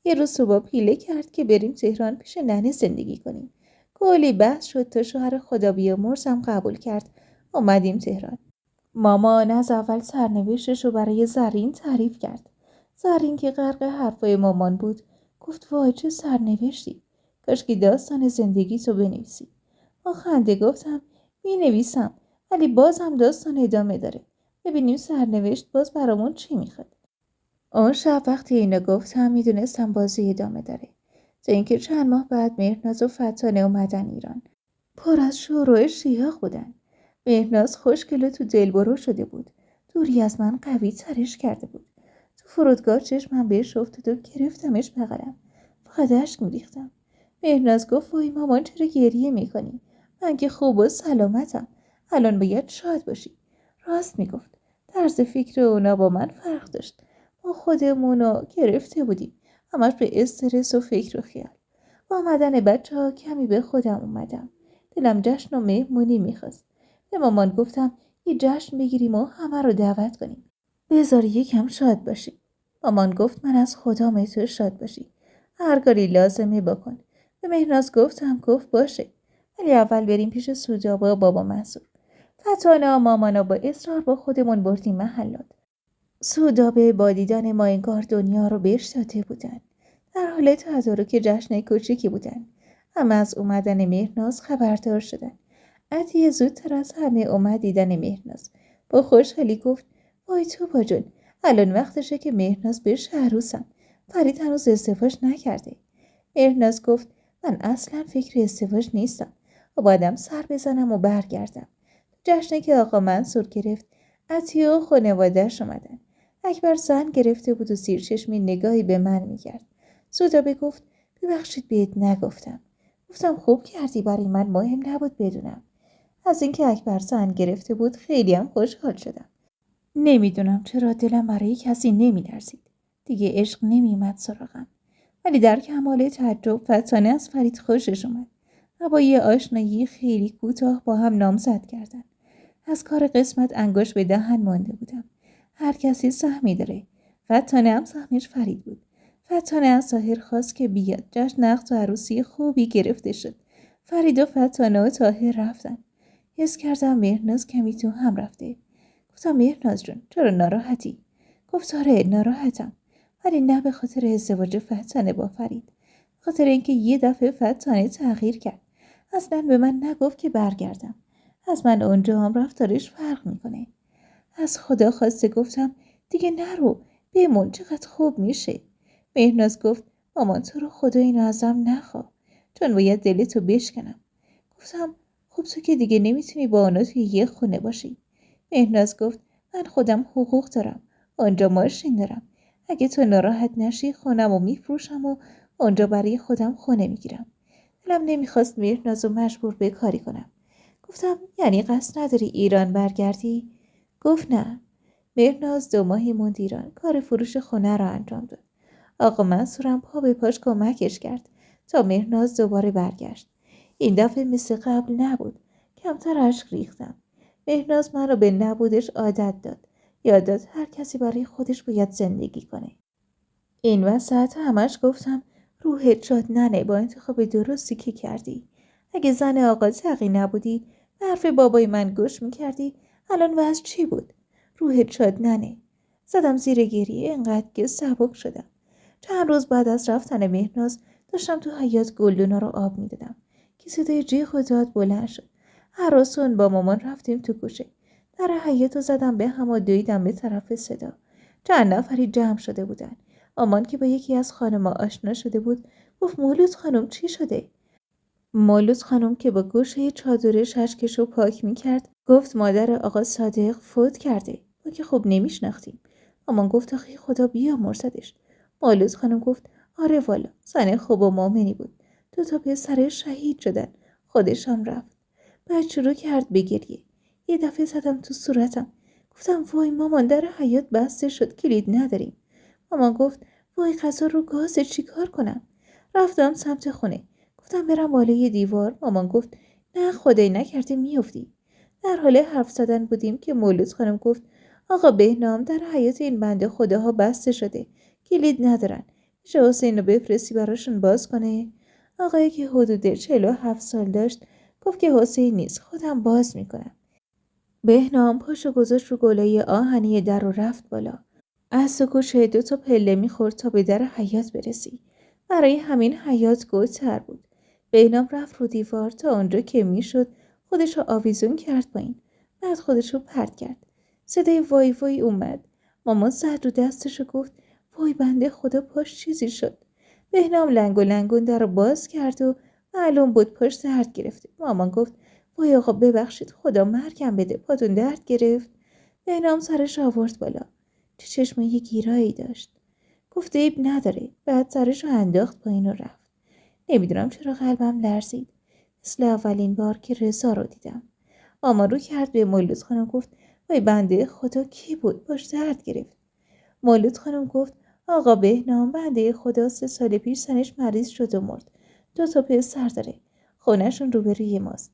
یه روز صبح پیله کرد که بریم تهران پیش ننه زندگی کنیم. کلی بحث شد تا شوهر خدا بیامرزم قبول کرد. اومدیم تهران. مامان از اول سرنوشتش رو برای زرین تعریف کرد. زرین که غرق حرفای مامان بود گفت وای چه سرنوشتی، کاش که داستان زندگی تو بنویسی. با خنده گفتم می نویسم، ولی بازم داستان ادامه داره. ببینیم سرنوشت باز برامون چی میخواد. اون شب وقتی اینو گفتم میدونستم بازی ادامه داره. تا اینکه چند ماه بعد مهرناز و فتانه اومدن ایران. پر از شور و اشتیاق بودن. مهرناز خوشگل تو دلبرو شده بود. دوری از من قوی ترش کرده بود. تو فرودگاه چشمم بهش افتاد و گرفتمش بغلم. فقط اشک میریختم. مهرناز گفت وای مامان چرا گریه میکنی؟ من که خوب و سلامتم. الان باید شاد باشی. راست میگفت. طرز فکر اونا با من فرق داشت. ما خودمونو گرفته بودیم. همش به استرس و فکر و خیال. با آمدن بچه ها کمی به خودم اومدم. دلم جشن و مهمونی میخواست. به مامان گفتم یه جشن بگیریم و همه رو دعوت کنیم. بذار یکم شاد باشی. مامان گفت من از خدام تو شاد باشی. هر کاری لازمه بکن. به مهناز گفت باشه. ولی اول بریم پیش سودابه و بابا منصور. فتانه و مامانا با اصرار با خودمون بردیم محلات. سودابه با دیدن ما انگار دنیا رو بهش داده بودن. در حال تدارک جشن کوچیکی بودن. همه از اومدن مهناز خبردار شدن. عطیه زودتر از همه اومد دیدن مهناز. با خوشحالی گفت وای توبا جون، الان وقتشه که مهناز بشه عروسم. فرید هنوز ازدواج نکرده. مهناز گفت من اصلا فکر ازدواج نیستم و بایدم سر بزنم و برگردم. جشنی که آقا منصور گرفت، عطیه و خانواده‌اش اومدن. اکبر زن گرفته بود و زیر چشمی نگاهی به من میکرد. سودابه گفت ببخشید بهت نگفتم. گفتم خوب کردی، برای من مهم نبود بدونم. از اینکه اکبر زن گرفته بود خیلی هم خوشحال شدم. نمیدونم چرا دلم برای کسی نمی‌لرزید. دیگه عشق نمی‌اومد سراغم. ولی در کمال تعجب فتانه از فرید خوشش اومد و با یه آشنایی خیلی کوتاه با هم نامزد کردن. از کار قسمت انگشت به دهن مانده بودم. هر کسی سهمی داره. فتانه هم سهمش فرید بود. فتانه از طاهر خواست که بیاد. جشن عقد و عروسی خوبی گرفته شد. فرید و فتانه و طاهر رفتن. حس کردم مهرناز کمی تو هم رفته. گفتم مهرناز جون چرا ناراحتی؟ گفت آره ناراحتم، ولی نه به خاطر ازدواج فتانه با فرید. خاطر اینکه یه دفعه فتانه تغییر کرد. اصلا به من نگفت که برگردم. از من اونجا هم رفتارش فرق میکنه. از خدا خواسته گفتم دیگه نرو، بمون، چقدر خوب میشه. مهرناز گفت مامان تو رو خدا اینو ازم نخوا، چون باید دلتو بشکنم. گفتم خب تو که دیگه نمیتونی با اونا توی یه خونه باشی. مهناز گفت من خودم حقوق دارم، آنجا ماشین دارم. اگه تو ناراحت نشی خونم رو میفروشم و آنجا برای خودم خونه میگیرم. دلم نمیخواست مهناز رو مجبور به کاری کنم. گفتم یعنی قصد نداری ایران برگردی؟ گفت نه. مهناز 2 ماهی موند ایران، کار فروش خونه را انجام داد. آقا منصورم پا به پاش کمکش کرد تا مهناز دوباره برگشت. این دفعه مثل قبل نبود. کمتر اشک ریختم. مهناز من رو به نبودش عادت داد. یاد داد هر کسی برای خودش باید زندگی کنه. این وسط همش گفتم روحت شاد ننه، با انتخاب درستی که کردی. اگه زن آقا تقی نبودی، به حرف بابای من گوش میکردی، الان وضع چی بود؟ روحت شاد ننه. زدم زیر گریه انقدر که سبک شدم. چند روز بعد از رفتن مهناز داشتم تو حیاط گلدونا رو آب میدادم که صدای جیغ و داد بلند شد. هراسون با مامان رفتیم تو کوچه. در حیاط رو زدم به هم و دویدم به طرف صدا. چند نفری جمع شده بودن. مامان که با یکی از خانم‌ها آشنا شده بود گفت مولود خانم چی شده؟ مولود خانم که با گوشه چادرش اشکشو پاک میکرد گفت مادر آقا صادق فوت کرده. ما که خب نمیشناختیم. مامان گفت آخی خدا بیامرزدش. مولود خانم گفت آره والا زن خوب و مؤمنی بود. 2 پسر شهید شدن. خودش هم رفت. بعد شروع کرد به گریه. یه دفعه زدم تو صورتم. گفتم وای مامان در حیاط بسته شد کلید نداریم. مامان گفت وای غذا رو گازه چیکار کنم؟ رفتم سمت خونه. گفتم برم بالای دیوار. مامان گفت نه خدای نکرده میافتی. در حال حرف زدن بودیم که مولود خانم گفت آقا بهنام در حیاط این بنده خداها بسته شده. کلید ندارن. میشه حسین رو بفرستی براشون باز کنه؟ آقایی که حدود 47 سال داشت گفت که حسین نیست خودم باز میکنم. بهنام پاشو گذاشت رو گلای آهنی در و رفت بالا. از تو کوچه 2 پله میخورد تا به در حیاط برسی. برای همین حیاط گودتر بود. بهنام رفت رو دیوار تا اونجا که میشد خودشو آویزون کرد پایین. بعد خودشو پرت کرد. صدای وای وای اومد. مامان زد رو دستشو گفت وای بنده خدا پاش چیزی شد. بهنام لنگ و لنگون در رو باز کرد و معلوم بود پاش درد گرفته. مامان گفت وای آقا ببخشید خدا مرگم بده پاتون درد گرفت. بهنام سرش آورد بالا. چه چشمای گیرایی داشت. گفت عیب نداره. بعد سرشو انداخت پایین و رفت. نمیدونم چرا قلبم لرزید. مثل اولین بار که رضا رو دیدم. مامان رو کرد به مولود خانم گفت وای بنده خدا کی بود باش درد گرفت. مولود خانم گفت آقا بهنام بنده خدا 3 سال پیش سنش مریض شد و مرد. 2 پسر داره. خونه‌شون روبروی ماست.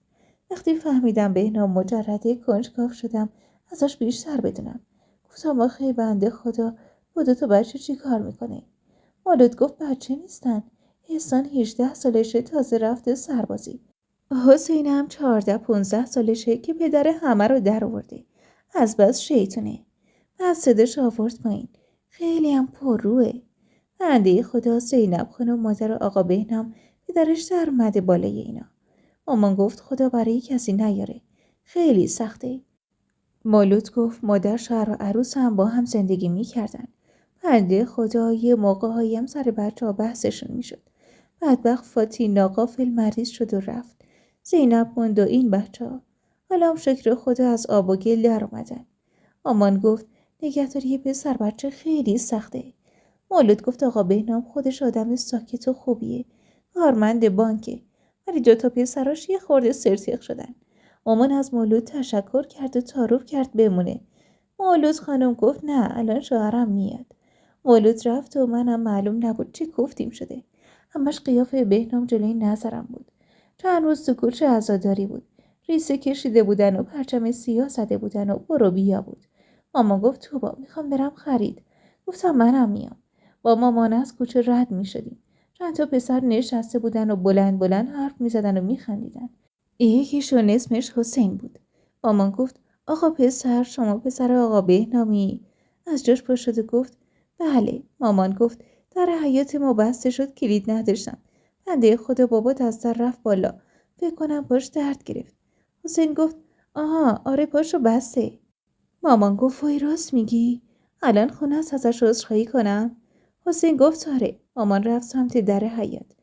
وقتی فهمیدم بهنام مجرده کنجکاو شدم ازش بیشتر بدونم. گفتم آخه بنده خدا با 2 بچه چی کار میکنه؟ مولود گفت بچه نیستن. احسان 18 سالشه تازه رفته سربازی. حسین هم 14-15 سالشه که پدر همه رو در آورده. از بس شیطونه. بعد صداش آورد پایین. خیلی هم پرروه. بنده خدا زینب خانم مادر آقا بهنام پدرش در اومده بالای اینا. مامان گفت خدا برای کسی نیاره. خیلی سخته. مولود گفت مادر شوهر و عروس هم با هم زندگی میکردن. بنده خدا یه موقع هایم سر بچه ها بحثشون میشد. بدبخت فاتی ناقافل مریض شد و رفت. زینب موند و این بچه ها. حالا هم شکر خدا از آب و گل در اومدن. مامان گفت نگهداری یه پسر بچه خیلی سخته. مولود گفت آقا بهنام خودش آدم ساکت و خوبیه. کارمند بانکه. ولی 2 پسراش یه خورده سرتیق شدن. مامان از مولود تشکر کرد و تعارف کرد بمونه. مولود خانم گفت نه الان شوهرم میاد. مولود رفت و منم معلوم نبود چی گفتیم شده. همش قیافه بهنام جلوی نظرم بود. چند روز تو کوچه عزاداری بود. ریسه کشیده بودن و پرچم سیاه زده بودن و برو بیا بود. مامان گفت توبا میخوام برم خرید. گفتم منم میام. با مامان از کوچه رد میشدیم. چند تا پسر نشسته بودن و بلند بلند حرف میزدن و میخندیدن. یکیشون اسمش حسین بود. مامان گفت آقا پسر شما پسر آقا بهنامی؟ از جاش پا شد و گفت بله. مامان گفت در حیاط ما بسته شد کلید نداشتم. بنده خدا بابات از در رفت بالا. فکر کنم پاش درد گرفت. حسین گفت آها آره پاشو بسته. مامان گفت وای راست میگی؟ الان خونه است ازش عذرخواهی کنم؟ حسین گفت آره. مامان رفت سمت در حیاط.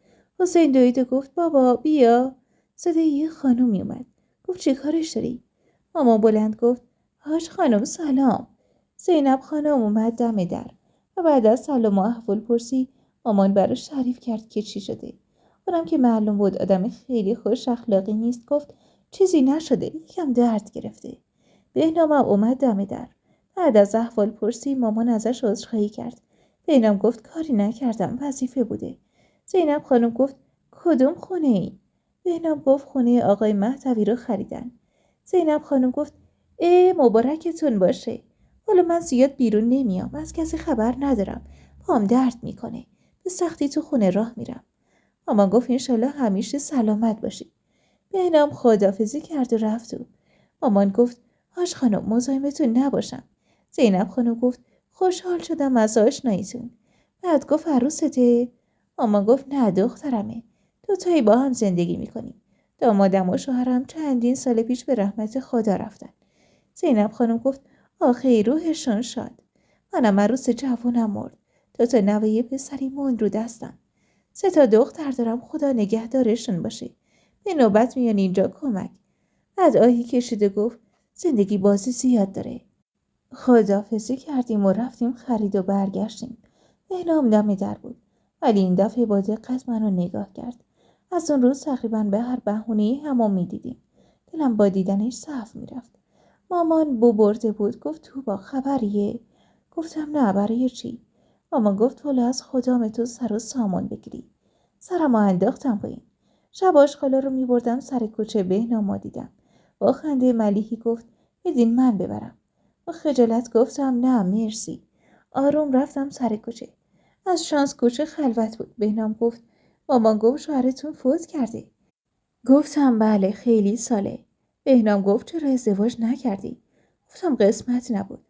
حسین دوید و گفت بابا بیا. صدای یه خانومی اومد. گفت چی کارش داری؟ مامان بلند گفت حاج خانم سلام. زینب خانم اومد دم در و بعد از سلام و احوال پرسی مامان براش تعریف کرد که چی شده. اونم که معلوم بود آدم خیلی خوش اخلاقی نیست گفت چیزی نشده یکم درد گرفته. بهنامم اومد دم در. بعد از احوال پرسی مامان ازش عذرخواهی کرد. بهنام گفت کاری نکردم وظیفه بوده. زینب خانم گفت کدوم خونه ای؟ بهنام گفت خونه آقای مهدوی رو خریدن. زینب خانم گفت مبارکتون باشه. حالا من زیاد بیرون نمیام، از کسی خبر ندارم، پام درد میکنه، به سختی تو خونه راه میرم. مامان گفت انشالله همیشه سلامت باشی. بهنام خداحافظی کرد و رفت. و مامان گفت هاش خانم مزاحمتون نباشم. زینب خانم گفت خوشحال شدم از آشناییتون. بعد گفت عروسته؟ مامان گفت نه دخترمه. دوتایی با هم زندگی میکنیم. دامادم و شوهرم چندین سال پیش به رحمت خدا رفتن. زینب خانم گفت آخه روحشون شاد. منم عروس جوونم مرد. دوتا نوه پسری موند رو دستم. 3 دختر دارم، خدا نگهدارشون باشه. به نوبت میان اینجا کمک. بعد آهی کشیده گفت زندگی بازی زیاد داره. خداحافظی کردیم و رفتیم خرید و برگشتیم. بهنام دم در بود، ولی این دفعه با دقت منو نگاه کرد. از اون روز تقریبا به هر بهونه‌ای همو میدیدیم. دلم با دیدنش صاف میرفت. مامان بو برده بود، گفت تو با خبریه؟ گفتم نه، برای چی؟ مامان گفت والا از خدام تو سر و سامان بگیری. سرمو انداختم پایین. شب آشغالا رو میبردم سر کوچه. بهنامو دیدم. با خنده ملیحی گفت بدین من ببرم. با خجالت گفتم نه مرسی. آروم رفتم سر کوچه. از شانس کوچه خلوت بود. بهنام گفت مامان گفت شوهرتون فوت کرده. گفتم بله خیلی ساله. بهنام گفت چرا ازدواج نکردی؟ گفتم قسمت نبود.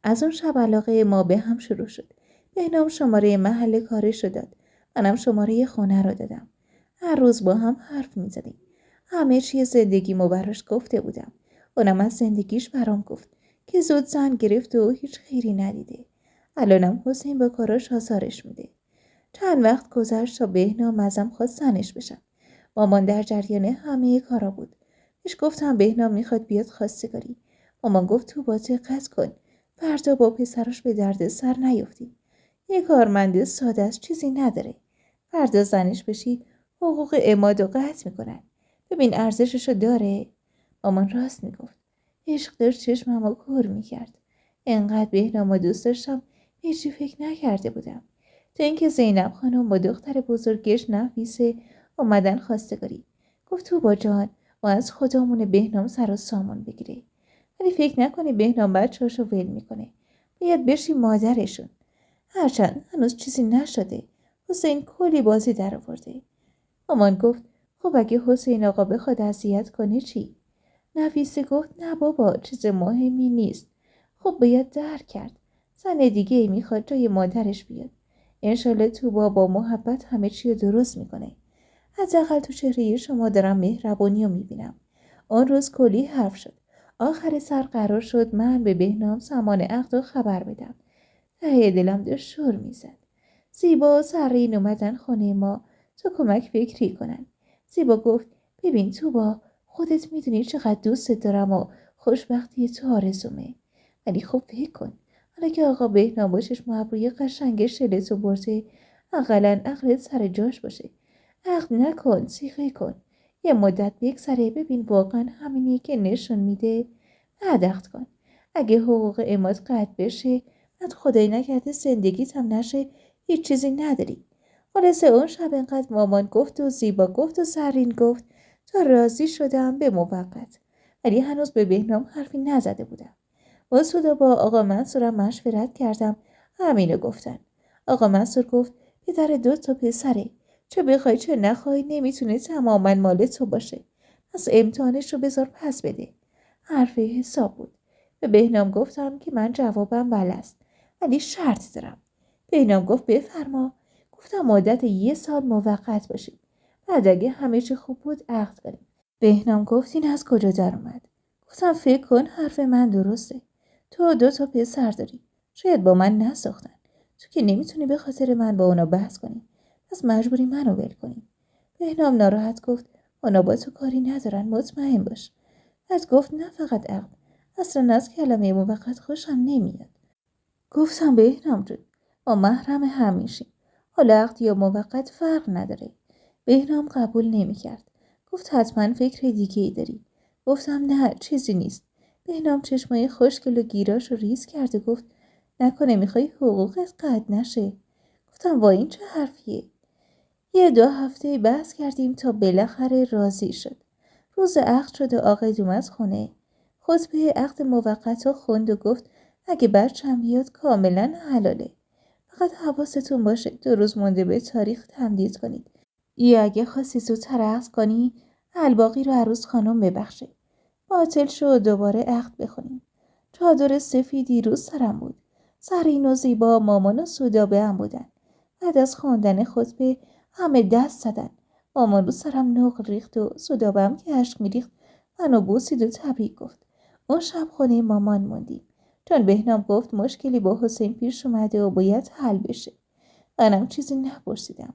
از اون شب علاقه ما به هم شروع شد. بهنام شماره محل کارش رو داد. منم شماره خونه رو دادم. هر روز با هم حرف می زدیم. همه چی زندگیمو براش گفته بودم. اونم از زندگیش برام گفت که زود زن گرفت و هیچ خیری ندیده. الانم حسین با کاراش آزارش میده. چند وقت گذشت تا بهنام ازم خواست زنش بشم. مامان در جریان همه کارا بود. بهش گفتم بهنام میخواد بیاد خواستگاری. مامان گفت تو با دقت کن. فردا با پسرش به درد سر نیفتی. یه کارمند ساده است، چیزی نداره. فردا زنش بشی حقوق عماد و قطع میکنن. ببین ارزششو داره. مامان راست میگفت. عشق داشت چشممو کور میکرد. انقدر بهنامو دوست داشتم هیچی فکر نکرده بودم. تا اینکه زینب خانم با دختر بزرگش نفیسه اومدن خواستگاری. گفت تو با جان ما از خدامون بهنام سر و سامان بگیره. ولی فکر نکنی بهنام بچه‌هاشو ول میکنه. باید بشی مادرشون. هرچند هنوز چیزی نشده. حسین کلی بازی در آورده. مامان گفت خب اگه حسین آقا بخواد اذیت کنه چی؟ نفیسه گفت نه بابا چیز مهمی نیست. خب باید درک کرد. زن دیگه ای میخواد جای مادرش بیاد. انشالله تو با محبت همه چی رو درست میکنه. حداقل تو چهره شما دارم مهربونی رو میبینم. اون روز کلی حرف شد. آخر سر قرار شد من به بهنام زمان عقد و خبر بدم. ته دلم داشت شور میزد. زیبا و سرین اومدن خونه ما تا کمک فکری کنن. زیبا گفت ببین تو با خودت میدونی چقدر دوست دارم و خوشبختی تو آرزومه. ولی خب فکر کن حالا که آقا بهنام با چشم ابروی قشنگ شلتو برده اقلا عقلت سر جاش باشه. عقد نکن، سیغه کن. یه مدت بگذره ببین واقعا همینی که نشون میده. بعد عقد کن. اگه حقوق عماد قطع بشه بعد خدای نکرده زندگیت هم نشه هیچ چیزی نداری. خلاصه اون شب انقدر مامان گفت و زیبا گفت و سرین گفت تا راضی شدم به موقت. ولی هنوز به بهنام حرفی نزده بودم. واسودا با آقا منصورم مشورت کردم. همینو گفتن. آقا منصور گفت پدر 2 پسره. چه بخوای چه نخوای نمیتونه تماما مال تو باشه. پس امتحانش رو بذار پس بده. حرف حساب بود. به بهنام گفتم که من جوابم بله است. ولی شرط دارم. بهنام گفت بفرما. گفتم مدت 1 سال موقت باشیم. بعد اگه همه چی خوب بود عقد کنیم. بهنام گفت این از کجا در اومد؟ گفتم فکر کن حرف من درسته. تو 2 پسر داری. شاید با من نساختن. تو که نمیتونی به خاطر من با اونا بحث کنی. پس مجبوری منو ول کنی. بهنام ناراحت گفت اونا با تو کاری ندارن، مطمئن باش. بعد گفت نه فقط عقد. اصلا از کلمه موقت خوشم نمیاد. گفتم بهنام جون ما محرم هم میشیم. حالا عقد یا موقت فرق نداره. بهنام قبول نمیکرد. گفت حتما فکر دیگه ای داری. گفتم نه چیزی نیست. بهنام چشمای خوشگل و گیراش رو ریز کرد و گفت نکنه میخوای حقوقت قطع نشه. گفتم وای این چه حرفیه؟ 1-2 هفته بحث کردیم تا بالاخره راضی شد. روز عقد شد و آقا اومد خونه. خطبه عقد موقت رو خوند و گفت اگه بچم بیاد کاملا حلاله. فقط حواستون باشه 2 روز مونده به تاریخ تمدید کنید. یا اگه خواستی زودتر عقد کنی الباقی رو عروس خانم ببخشه. باطل شو دوباره عقد بخونیم. چادر سفیدی رو سرم بود. سرین و زیبا مامان و سودابه هم بودن. بعد از خواندن خطبه همه دست زدن. مامان رو سرم نقل ریخت و سودابه هم که اشک میریخت منو بوسید و تبریک گفت. اون شب خونه مامان موندیم. چون بهنام گفت مشکلی با حسین پیش اومده و باید حل بشه. منم چیزی نپرسیدم.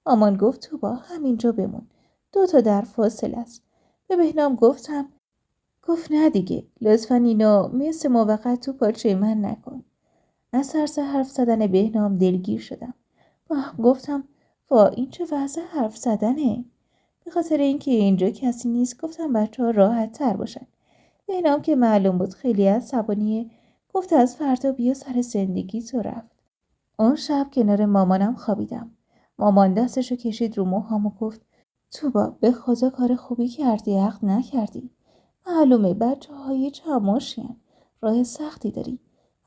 مامان گفت تو با همینجا بمون. 2 تا در فاصله است. به بهنام گفت نه دیگه. لطفاً اینو مثل موقت تو پاچه من نکن. از ترس حرف زدن بهنام دلگیر شدم. گفتم این چه وضع حرف زدنه؟ به خاطر اینکه اینجا کسی نیست گفتم بچه‌ها راحت تر باشن. بهنام که معلوم بود خیلی عصبانیه گفت از فردا بیا سر زندگی تو رفت. اون شب کنار مامانم خوابیدم. مامان دستشو کشید رو موهام و گفت توبا به خدا کار خوبی کردی عقد نکردی. معلومه بچه‌های چماشین راه سختی داری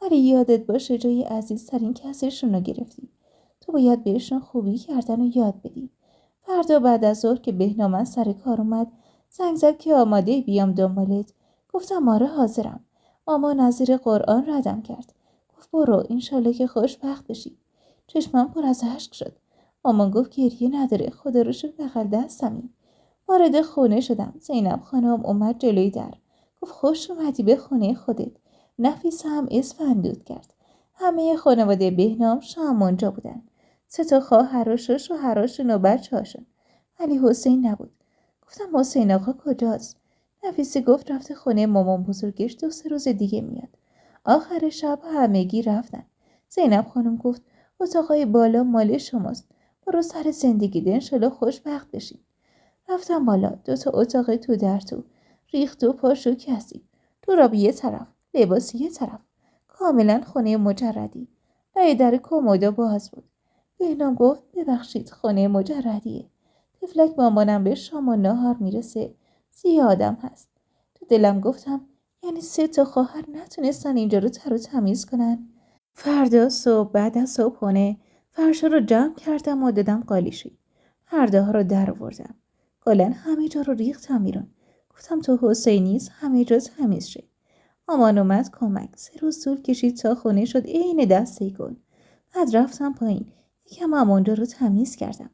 ولی یادت باشه جای عزیزترین کسیشون رو گرفتی. تو باید بهشون خوبی کردن و یاد بدی. فردا بعد از ظهر که بهنام از سر کار اومد زنگ زد که آماده بیام دنبالت. گفتم آره حاضرم. مامان از زیر قرآن ردم کرد. گفت برو انشالله که خوشبخت بشی. چشمم پر از اشک شد. مامان گفت گریه نداره خدا رو شکر بغل دستمی. وارد خونه شدم. زینب خانم اومد جلوی در. گفت خوش اومدی به خونه خودت. نفیس هم اسفندود کرد. همه خانواده بهنام شام اونجا بودن. 3 تا خواهر و شوهراشون و بچه‌هاشون. ولی حسین نبود. گفتم حسین آقا کجاست؟ نفیسی گفت رفته خونه مامان بزرگش 2-3 روز دیگه میاد. آخر شب همگی رفتن. زینب خانم گفت اتاقای بالا مال شماست. برو سر زندگی ده انشالله خوشبخت بشین. رفتم بالا 2 تا اتاق تو در تو. ریخت و پاشو کسی. دوراب یه طرف. لباس یه طرف. کاملا خونه مجردی. لای در کمودا باز بود. بهنام گفت ببخشید خونه مجردیه. تفلک مامانم به شام و نهار میرسه. زیادم هست. تو دلم گفتم یعنی 3 تا خواهر نتونستن اینجا رو تر و تمیز کنن. فردا صبح بعد از صبحونه فرشا رو جمع کردم و دادم قالیشویی. پرده ها رو در آوردم. کلاً همه جا رو ریختم بیرون. گفتم تو حسینیز همه جا تمیز شه. مامان اومد کمک. 3 روز طول کشید تا خونه شد عین دسته گل. بعد رفتم پایین. یکم همونجا رو تمیز کردم.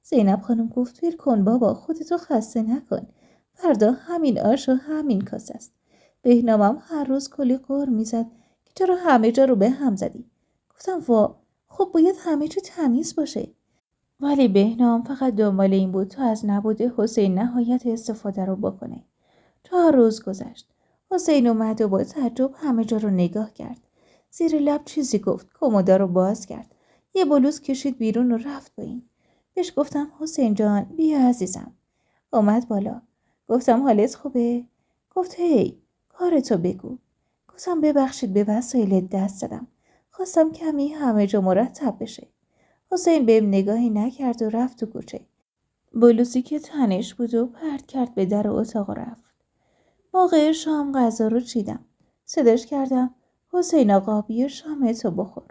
زینب خانم گفت ول کن بابا خودتو خسته نکن. فردا همین آش و همین کاسه است. بهنامم هر روز کلی قر میزد که چرا همه جا رو به هم زدی. گفتم خب باید همه جا تمیز باشه. ولی بهنام فقط دنبال این بود تا از نبود حسین نهایت استفاده رو بکنه. 4 روز گذشت. حسین اومد و با تعجب همه جا رو نگاه کرد. زیر لب چیزی گفت. کمودا رو باز کرد. یه بلوز کشید بیرون و رفت پایین. بهش گفتم حسین جان بیا عزیزم. اومد بالا. گفتم حالت خوبه؟ گفت هی کارتو بگو. گفتم ببخشید به وسایلت دست زدم. خواستم کمی همه جا مرتب بشه. حسین بهم نگاهی نکرد و رفت تو کوچه. بلوزی که تنش بود و پرت کرد به در اتاق و رفت. موقع شام غذا رو چیدم. صداش کردم حسین آقا بیا شامتو بخور.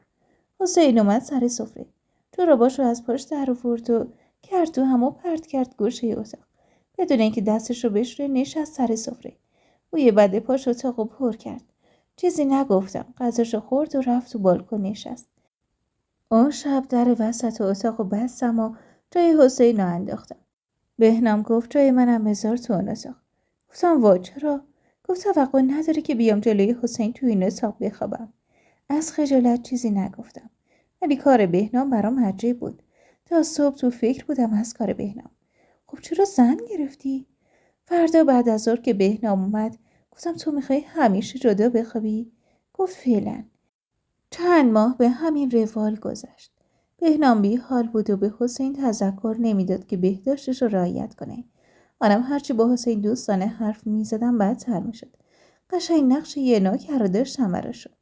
حسین اومد سر سفره. جوراباشو از پاش در آورد و کرد تو همو پرت کرد گوشه اتاق. بدون اینکه دستشو بشوره نشست سر سفره. بوی بد پاش اتاقو پر کرد. چیزی نگفتم. غذاشو خورد و رفت تو بالکن نشست. اون شب در وسط اتاقو بستم و جای حسین رو انداختم. بهنام گفت جای منم بذار تو اون اتاق. گفتم چرا؟ گفت توقع نداره که بیام جلوی حسین تو این اتاق بخوابم. از خجالت چیزی نگفتم. ولی کار بهنام برام عجیب بود. تا صبح تو فکر بودم از کار بهنام. خب چرا زن گرفتی؟ فردا بعد از ظهر که بهنام اومد گفتم تو میخوای همیشه جدا بخوابی؟ گفت فعلا. چند ماه به همین روال گذشت. بهنام بی حال بود و به حسین تذکر نمیداد که بهداشتش رو رعایت کنه. منم هرچی با حسین دوستانه حرف میزدم بدتر میشد. قشنگ نقش یه نوکر رو داشتم براشون.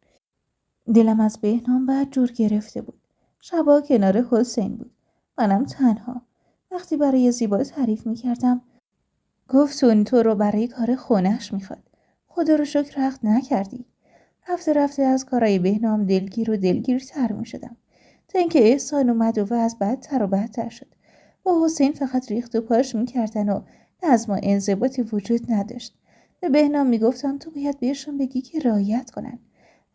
دلم از بهنام بد جور گرفته بود. شبا کنار حسین بود. منم تنها. وقتی برای زیبا تعریف میکردم گفت اون تو رو برای کار خونش میخواد. خدا رو شکر عقد نکردی. رفته رفته از کارای بهنام دلگیر و دلگیرتر می شدم تا اینکه احسان اومد و وضع بدتر و بدتر شد. با حسین فقط ریخت و پاش میکردن و نظم و انضباطی وجود نداشت. به بهنام میگفتم تو باید بهشون بگی که رعایت کنن،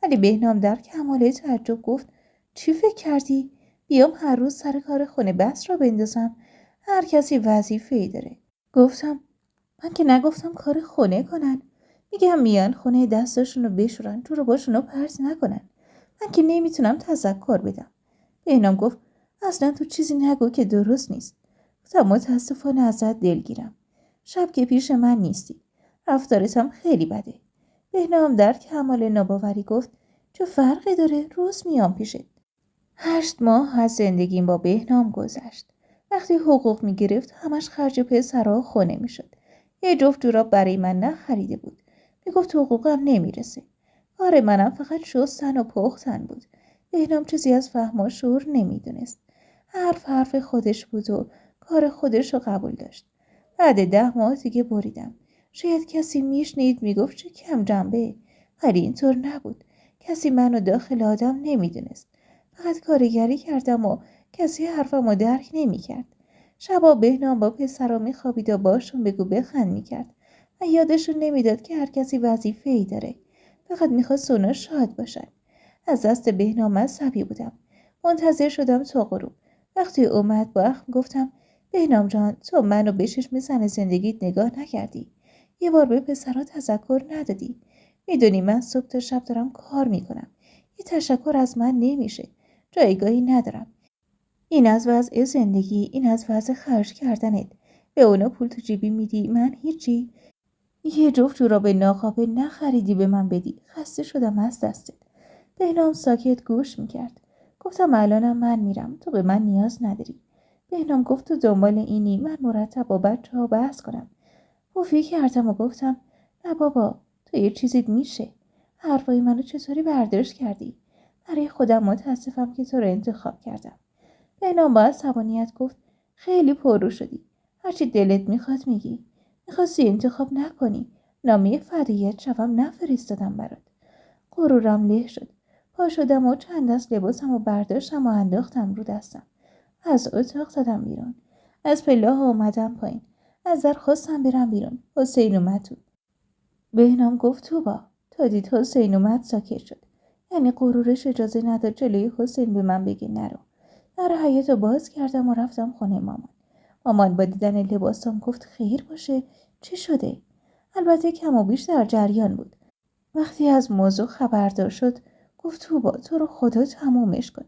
ولی بهنام در کمال تعجب گفت چی فکر کردی؟ بیام هر روز سر کار خونه بس را بندازم؟ هر کسی وظیفه‌ای داره. گفتم من که نگفتم کار خونه کنن، میگم میان خونه دستاشونو بشورن، تو رو باشونو پرت نکنن. من که نمیتونم تذکر بدم. بهنام گفت اصلا تو چیزی نگو که درست نیست. گفتم متاسفانه ازت دلگیرم. شب که پیش من نیستی. رفتارتم خیلی بده. بهنام در کمال ناباوری گفت چه فرقی داره؟ روز میام پیشت. 8 ماه از زندگیم با بهنام گذشت. وقتی حقوق میگرفت همش خرج پسرها خونه میشد. یه جفت جوراب برای من نخریده بود. میگفت حقوقم نمیرسه. کار منم فقط شستن و پختن بود. بهنام چیزی از فهم و شعور نمیدونست. حرف خودش بود و کار خودش رو قبول داشت. بعد 10 ماه دیگه بریدم. شاید کسی میشنید میگفت چه کم جنبه، ولی اینطور نبود. کسی منو داخل آدم نمیدونست. فقط کارگری کردم و کسی حرفمو درک نمیکرد. شبا بهنام با پسرا میخوابید و باشون بگو بخند میکرد و یادشون نمیداد که هر کسی وظیفه‌ای داره. فقط میخواست اونا شاد باشن. از دست بهنام عصبی بودم. منتظر شدم تا غروب. وقتی اومد با اخم گفتم بهنام جان تو منو به چشم زن زندگیت نگاه نکردی. یه بار به پسرا تذکر ندادی. میدونی من صبح تا شب دارم کار میکنم. یه تشکر از من نمیشه. جایگاهی ندارم. این از وضع زندگی، این از وضع خرج کردنت. به اونا پول تو جیبی میدی، من هیچی. یه جفت جوراب ناقابل نخریدی به من بدی. خسته شدم از دستت. بهنام ساکت گوش میکرد. گفتم الانم من میرم، تو به من نیاز نداری. بهنام گفت تو دنبال اینی من مرتب با بچه ها بحث کنم. پوفی کردم و گفتم نه بابا تو یه چیزیت میشه. حرفای منو چطوری برداشت کردی؟ برای خودم متاسفم که تو رو انتخاب کردم. بهنام با عصبانیت گفت خیلی پررو شدی. هرچی دلت میخواد میگی. میخواستی انتخاب نکنی. نامه فدایت شوم نفرستادم برات. غرورم له شد. پا شدم و چند دست لباسم و برداشتم و انداختم رو دستم. از اتاق زدم بیرون. از پله ها اومدم پایین. از در خواستم برم بیرون. حسین اومد تو. بهنام گفت تو با. تا دید حسین اومد ساکت شد. یعنی غرورش اجازه نداد جلوی حسین به من بگه نرو. در حیاط باز کردم و رفتم خونه مامان. مامان با دیدن لباسم گفت خیر باشه، چی شده؟ البته کم و بیش در جریان بود. وقتی از موضوع خبردار شد گفت تو رو خدا تمومش کن.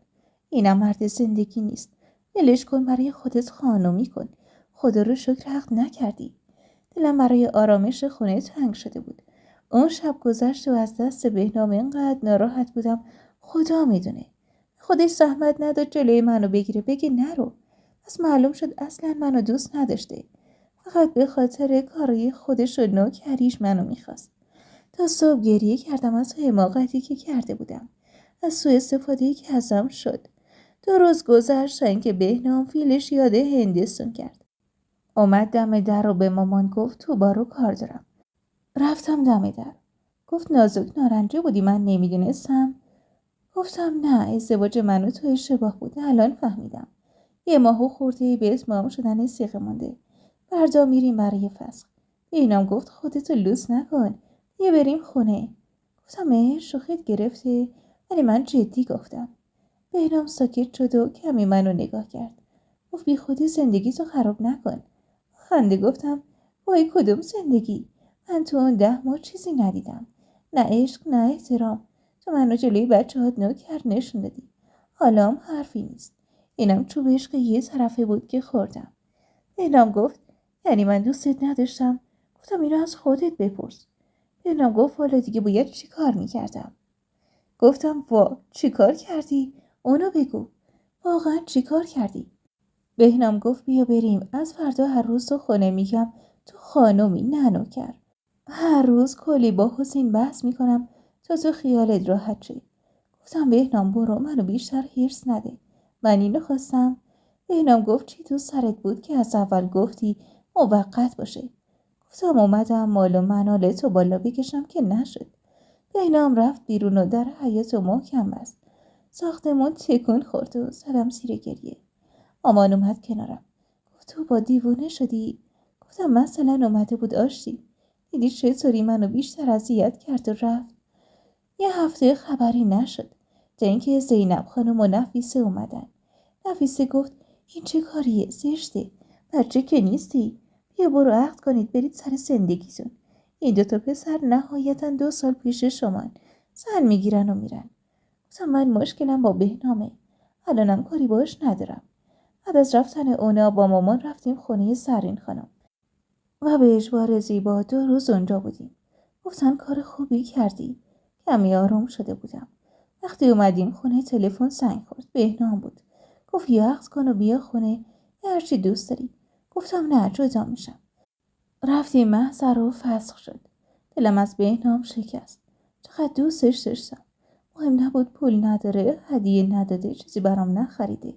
اینم مرد زندگی نیست. ولش کن، برای خودت خانومی کن. خدا رو شکر حق نکردی. دلم برای آرامش خونه تنگ شده بود. اون شب گذشت و از دست بهنام اینقدر ناراحت بودم خدا میدونه. خودش زحمت نداد جلوی منو بگیره بگه نرو. پس معلوم شد اصلا منو دوست نداشته. فقط به خاطر کارای خودش و نوکریش منو میخواست. تا صبح گریه کردم از حماقتی که کرده بودم. از سوء استفاده‌ای که ازم شد. 2 روز گذشتن که بهنام فیلش یاد هندستون کرد. اومد دم در و به مامان گفت تو بارو کار دارم. رفتم دم در. گفت نازک نارنجی بودی من نمیدونستم. گفتم نه، ازدواج من و تو اشتباه بود. الان فهمیدم. 1 ماه و خورده به اتمام شدن صیغه مونده. فردا میریم برای فسخ. بهنام گفت خودتو لوس نکن. بیا بریم خونه. گفتم شوخیت گرفته، ولی من جدی گفتم. بهنام ساکت شد و کمی منو نگاه کرد. گفت بی خودی زندگیتو خراب نکن. خنده گفتم وای کدوم زندگی؟ من تو اون 10 ماه چیزی ندیدم. نه عشق نه احترام. تو منو جلوی بچه‌هات نوکر نشون دادی. حالا هم حرفی نیست. اینم چوب عشق یه طرفه بود که خوردم. بهنام گفت یعنی من دوستت نداشتم؟ گفتم اینو از خودت بپرس. بهنام گفت حالا دیگه باید چی کار میکردم؟ گفتم وا چی کار کردی؟ اونو بگو. واقعا چی کار کردی؟ بهنام گفت بیا بریم. از فردا هر روز تو خونه میگم تو خانومی نه نوکر. هر روز کلی با حسین بحث میکنم تا تو خیالت راحت شه. گفتم بهنام برو، منو بیشتر هرس نده. من اینو خواستم. بهنام گفت چی تو سرت بود که از اول گفتی موقت باشه؟ گفتم اومدم مال و منال تو بالا بکشم که نشد. بهنام رفت بیرون و در حیاط و محکم بست. ساختمون تکون خورد و زدم زیر گریه. مامان اومد کنارم. گفت تو با دیوونه شدی؟ گفتم مثلا اومده بود آشتی. دیدی چطوری منو بیشتر اذیت کرد و رفت. یه هفته خبری نشد تا اینکه زینب خانم و نفیسه اومدن. نفیسه گفت این چه کاریه؟ زشته. بچه که نیستی. بیا برو عقد کنید برید سر زندگیتون. این دوتا پسر نهایتا 2 سال پیش شمان. زن میگیرن و میرن. گفتم من مشکلم با بهنامه. الانم کاری باش ندارم. بعد از رفتن اونا با مامان رفتیم خونه زرین خانم و به اجبار زیبا 2 روز اونجا بودیم. گفتن کار خوبی کردی. کمی آروم شده بودم. وقتی اومدیم خونه تلفن زنگ خورد. بهنام بود. گفت یا عقد کن و بیا خونه یا هرچی دوست داری. گفتم نه جدا میشم. رفتیم محضر و فسخ شد. دلم از بهنام شکست. چقدر دوستش داشتم. مهم نبود پول نداره، هدیه نداده، چیزی برام نخریده.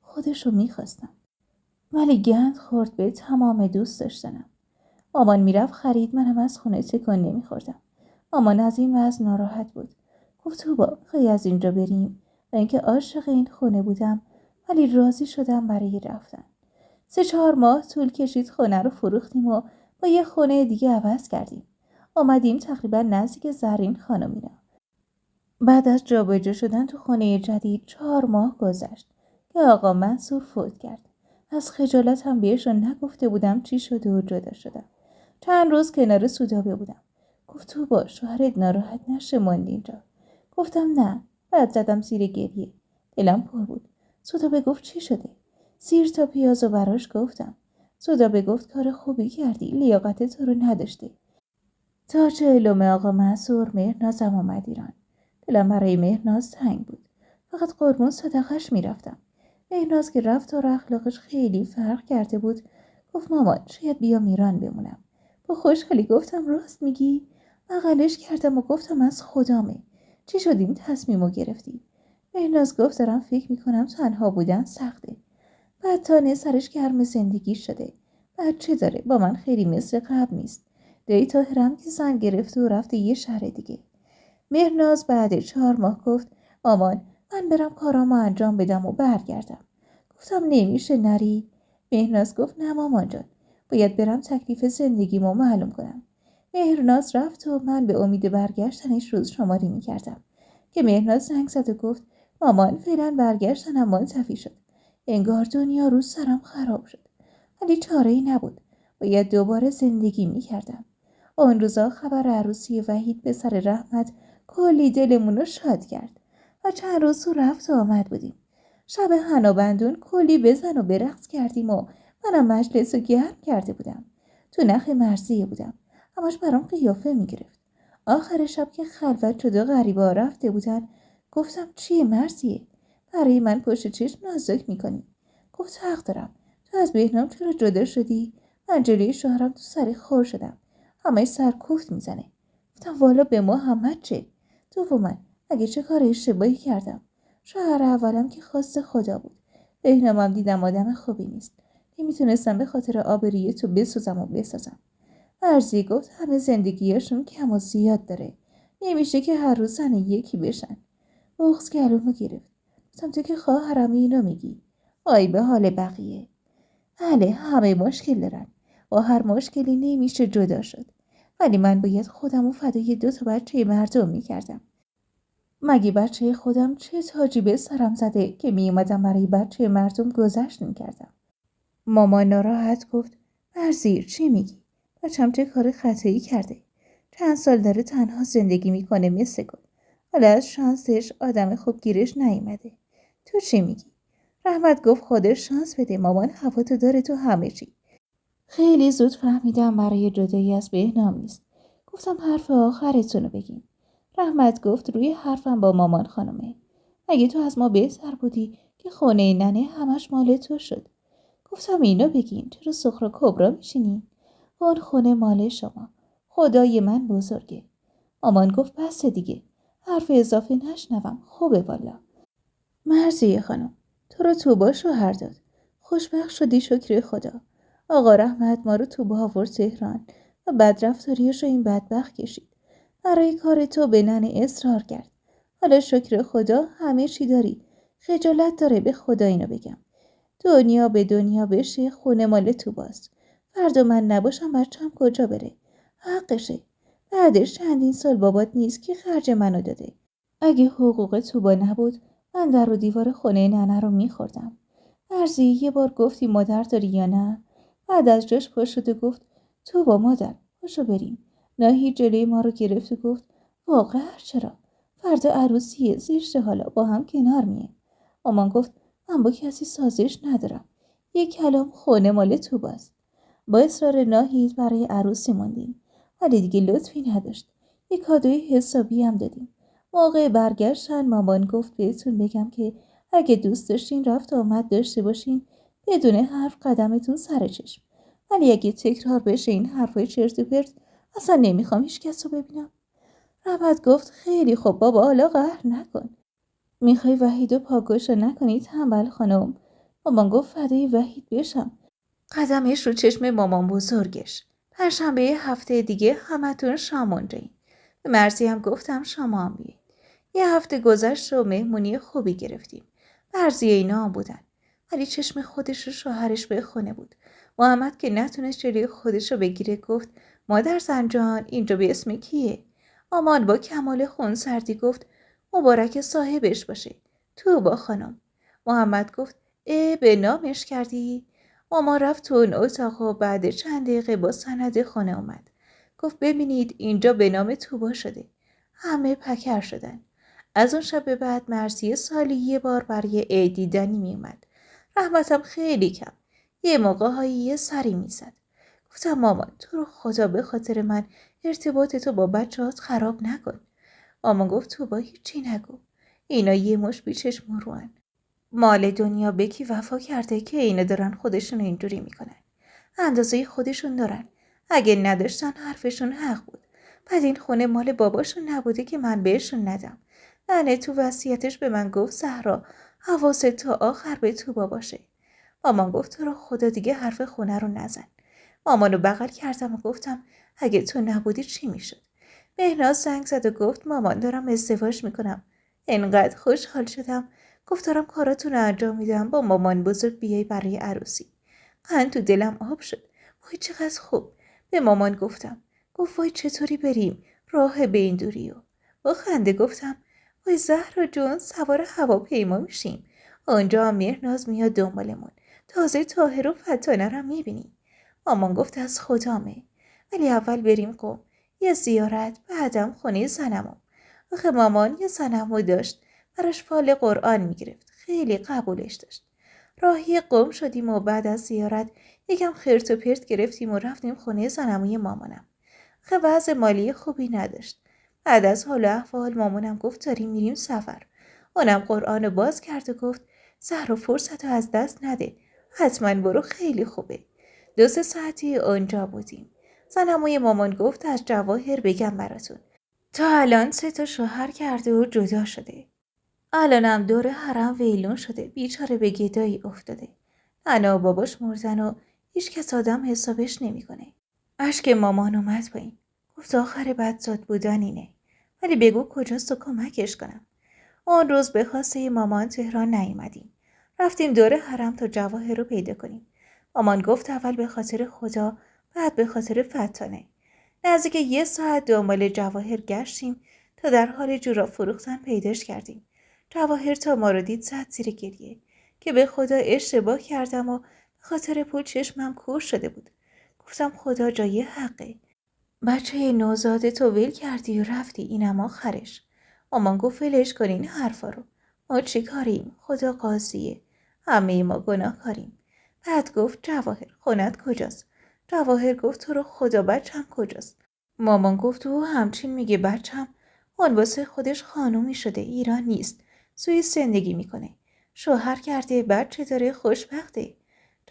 خودشو میخواستم. ولی گند خورد به تمام دوست داشتنم. مامان میرفت خرید، منم از خونه تکون نمیخوردم. مامان از این وضع ناراحت بود. گفت تو با خیلی از اینجا بریم. و اینکه عاشق این خونه بودم ولی راضی شدم برای رفتن. 3-4 ماه طول کشید خونه رو فروختیم و با یه خونه دیگه عوض کردیم. آمدیم تقریبا نزدیک زرین خانمینا. بعد از جابجا شدن تو خونه جدید 4 ماه گذشت که آقا منصور فوت کرد. از خجالت هم بهشون نگفته بودم چی شده و جدا شدم. چند روز کنار سودابه بودم. گفت تو با شوهرت ناراحت نشه موندی اینجا. گفتم نه. بعد زدم زیر گریه. دلم پر بود. سودابه گفت چی شده؟ سیر تا پیازو براش گفتم. سودابه گفت کار خوبی کردی. لیاقت تو رو نداشته. تا 40 آقا منصور مهرنازم اومد ایران. دلم برای مهرناز تنگ بود. فقط قربون صدقش میرفتم. مهرناز که رفتار و اخلاقش خیلی فرق کرده بود. گفت مامان شاید بیام ایران بمونم. با خوشحالی گفتم راست میگی؟ بغلش کردم و گفتم از خدامه. چی شد این تصمیمو گرفتی؟ مهرناز گفت دارم فکر میکنم تنها بودن سخته. بعد تا سرش گرم زندگی شده. بعد چه داره؟ با من خیلی مثل قبل نیست. دایی طاهرم که زن گرفته و رفته یه شهر دیگه. مهرناز بعد 4 ماه گفت مامان من برم کارامو انجام بدم و برگردم. گفتم نمیشه نری. مهرناز گفت نه مامان جان. باید برم تکلیف زندگیمو معلوم کنم. مهرناز رفت و من به امید برگشتنش روز شماری میکردم که مهرناز زنگ زد و گفت مامان فعلا برگشتنم منتفی شد. انگار دنیا رو سرم خراب شد. ولی چاره‌ای نبود. باید دوباره زندگی میکردم. اون روزا خبر عروسی وحید به سر رحمت کلی دلمون رو شاد کرد و چند روز تو رفت و آمد بودیم. شب حنابندون کلی بزن و برقص کردیم و منم مجلس رو گرم کرده بودم. تو نخ مرزیه بودم. همش برام قیافه میگرفت. آخر شب که خلوت شد و غریبا رفته بودن گفتم چیه مرزیه؟ برای من پشت چشم نازک میکنی. گفت حق دارم. تو از بهنام چرا جدا شدی؟ من جلوی شوهرم تو سر خور شدم. همه سر کوفت میزنه. گفتم والا به ما همه چه؟ دوما اگه چه کار اشتباهی کردم؟ شوهر اولم که خواست خدا بود. بهنامم دیدم آدم خوبی نیست. نمیتونستم به خاطر آبروی تو بسوزم و بسازم. مرزی گفت همه زندگیاشون کم و زیاد داره. نمیشه که هر روز زن یکی بشن. بغض گلومو گرفت. گفتم تو که خواهرم اینو میگی. آی به حال بقیه. بله همه مشکل دارن. با هر مشکلی نمیشه جدا شد. ولی من باید خودمو فدای 2 بچه مردم میکردم. مگه بچه خودم چه تاجی به سرم زده که میومدم برای بچه مردم گذشت میکردم. مامان ناراحت گفت مرزی چی میگی؟ بچم چه کار خطایی کرده؟ چند سال داره تنها زندگی میکنه مثل گل. حالا از شانسش آدم خوب گیرش نیومده. تو چی میگی؟ رحمت گفت خودش شانس بده. مامان هواتو داره تو همه چی. خیلی زود فهمیدم برای جدایی از بهنام نیست. گفتم حرف آخرتونو بگین. رحمت گفت روی حرفم با مامان خانمه. مگه تو از ما بهتر بودی که خونه ننه همش مال تو شد؟ گفتم اینو بگین چرا سخرا کبرا میشینین؟ اون خونه مال شما. خدای من بزرگه. مامان گفت بس دیگه. حرف اضافه نشنوم. خوبه والا. مرزی خانم تو رو تو با شوهر داد. خوشبخت شدی شکر خدا. آقا رحمت ما رو تو با آورد تهران و بدرفتاریش رو این بدبخت کشید. برای کار تو به ننه اصرار کرد. حالا شکر خدا همه چی داری. خجالت داره به خدا اینو بگم. دنیا به دنیا بشه، خونه مال تو باز. فردا من نباشم بچم کجا بره؟ حقشه. بعدش چندین سال بابات نیست که خرج منو داده. اگه حقوق تو با نبود من در و دیوار خونه ننه رو میخوردم. مرزی یه بار گفتی مادر داری یا نه؟ بعد از جاش پا شد و گفت تو با مادر پاشو بریم. ناهی جلوی ما رو گرفت و گفت واقعا چرا؟ فردا عروسیه، زشته، حالا با هم کنار میه. مامان گفت من با کسی سازش ندارم. یک کلام خونه مال تو باست. با اصرار ناهید برای عروسی موندیم. ولی دیگه لطفی نداشت. یک کادوی حسابی هم دادیم. موقع برگشتن مامان گفت بهتون بگم که اگه دوست داشتین رفت آمد داشته باشین بدون حرف قدمتون سر چشم. ولی اگه تکرار بشه این حرفای چرت و پرت اصلا نمیخوام هیچ کس رو ببینم. رحمت گفت خیلی خوب بابا، حالا قهر نکن. میخوای وحید و پاگوشو نکنی تنبل خانم؟ مامان گفت فدای وحید بشم. قدمش رو چشم مامان بزرگش. پنجشنبه هفته دیگه همتون شام اونجایین. به مرزی هم گفتم شما هم بیایید. یه هفته گذشت و مهمونی خوبی گرفتیم. مرزی اینا هم بودن. ولی چشم خودش و شوهرش به خونه بود. محمد که نتونست جلوی خودش رو بگیره گفت مادر زنجان اینجا به اسم کیه؟ مامان با کمال خونسردی گفت مبارک صاحبش باشه. تو با خانم. محمد گفت به نامش کردی؟ مامان رفت تو اون اتاق و بعد چند دقیقه با سند خونه اومد. گفت ببینید اینجا به نام توبا شده. همه پکر شدن. از اون شب به بعد مرزی سالی یه بار برای عید دیدنی می اومد. رحمتم خیلی کم. یه موقع هایی یه سری می زد. گفتم مامان تو رو خدا به خاطر من ارتباط تو با بچه‌هات خراب نکن. مامان گفت توبا هیچی نگو. اینا یه مش بیچشم روان. مال دنیا به کی وفا کرده که اینا دارن خودشون اینجوری میکنن. اندازه خودشون دارن. اگه نداشتن حرفشون حق بود. بعد این خونه مال باباشون نبوده که من بهشون ندم. ننه تو وصیتش به من گفت زهرا حواست تا آخر به تو باشه. مامان گفت تو رو خدا دیگه حرف خونه رو نزن. مامانو بغل کردم و گفتم اگه تو نبودی چی میشد؟ مهناز زنگ زد و گفت مامان دارم ازدواج میکنم. انقدر خوشحال شدم. گفت دارم کاراتون رو انجام میدم با مامان بزرگ بیای برای عروسی. قند تو دلم آب شد. وای چقدر خوب. به مامان گفتم. گفت وای چطوری بریم؟ راه به این دوری. و با خنده گفتم وای زهرا جون سوار هواپیما میشیم. آنجا مهناز میاد دنبالمون. تازه طاهر و فتانه رو میبینیم. مامان گفت از خدامه. ولی اول بریم قم. یه زیارت بعدم خونه زنمو. آخه مامان یه زنمو داشت. براش فال قرآن میگرفت. خیلی قبولش داشت. راهی قم شدیم و بعد از زیارت یکم خرت و پرت گرفتیم و رفتیم خونه زنموی مامانم. آخه وضع مالی خوبی نداشت. بعد از حال و احوال مامانم گفت داریم میریم سفر. اونم قرآن رو باز کرد و گفت زهرا فرصت رو از دست نده. حتما برو خیلی خوبه. 2-3 ساعتی اونجا بودیم. زنموی مامان گفت از جواهر بگم براتون. تا الان 3 شوهر کرده و جدا شده. الانم دور حرم ویلون شده. بیچاره به گدایی افتاده. ننه و باباش مردن و هیچ کس آدم حسابش نمیکنه. اشک مامان اومد پایین. گفت آخر بدزاد بودن اینه. ولی بگو کجاست و کمکش کنم. اون روز به خواسته مامان تهران نیومدیم. رفتیم دور حرم تا جواهر رو پیدا کنیم. مامان گفت اول به خاطر خدا بعد به خاطر فتانه. نزدیک 1 ساعت دنبال جواهر گشتیم تا در حال جوراب فروختن پیداش کردیم. جواهر تا ما رو دید زد زیر گریه که به خدا اشتباه کردم و به خاطر پول چشمم کور شده بود. گفتم خدا جای حقه. بچه نوزاده تو ول کردی و رفتی، اینم آخرش. مامان گفت ولش کن این حرفا رو. ما چی کاریم؟ خدا قاضیه. همه ما گناه کاریم. بعد گفت جواهر خونت کجاست؟ جواهر گفت تو رو خدا بچم کجاست؟ مامان گفت او همچین میگه بچم. اون واسه خودش خانومی شده، ایران نیست. سوئیس زندگی میکنه. شوهر کرده، بچه داره، خوشبخته.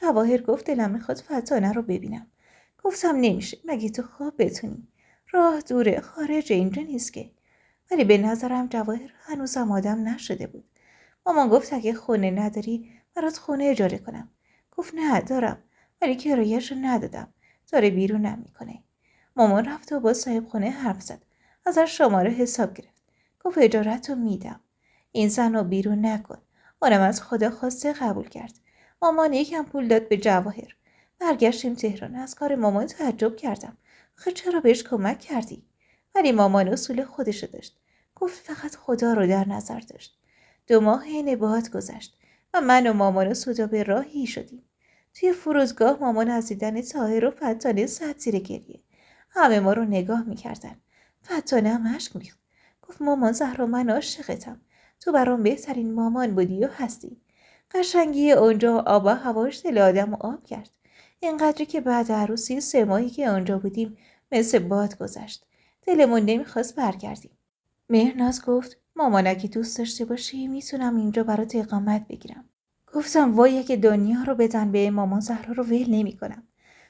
جواهر گفت دلم میخواد فتانه رو ببینم. گفتم نمیشه مگه تو خواب بتونی. راه دوره، خارج اینجا نیست که. ولی به نظرم جواهر هنوزم آدم نشده بود. مامان گفت اگه خونه نداری برات خونه اجاره کنم. گفت نه دارم ولی کرایه‌شو ندادم. داره بیرونم میکنه. مامان رفت و با صاحب خونه حرف زد. ازش شماره حساب گرفت. گفت اجارت رو میدم. این زن رو بیرون نکن. اونم از خدا خواسته قبول کرد. مامان یکم پول داد به جواهر. برگشتیم تهران. از کار مامان تعجب کردم. آخه چرا بهش کمک کردی؟ ولی مامان اصول خودشو داشت. گفت فقط خدا رو در نظر داشت. 2 ماه حین باد گذشت و من و مامان و سودا به راهی شدیم. توی فرودگاه مامان از دیدن طاهر و فتانه زد زیر گریه. همه ما رو نگاه میکردن. فتانه هم اشک میخت. گفت مامان زهرا من عاشقتم. تو برام بهترین مامان بودی و هستی. قشنگی اونجا آب و هواش دل آدم و آب کرد. اینقدری که بعد عروسی 3 ماهی که اونجا بودیم مثل باد گذشت. دلمون نمیخواست برگردیم. مهرناز گفت مامان اگه دوست داشته باشی میتونم اینجا برات اقامت بگیرم. گفتم وای که دنیا رو بدن به مامان زهرا رو ول نمی‌کنم.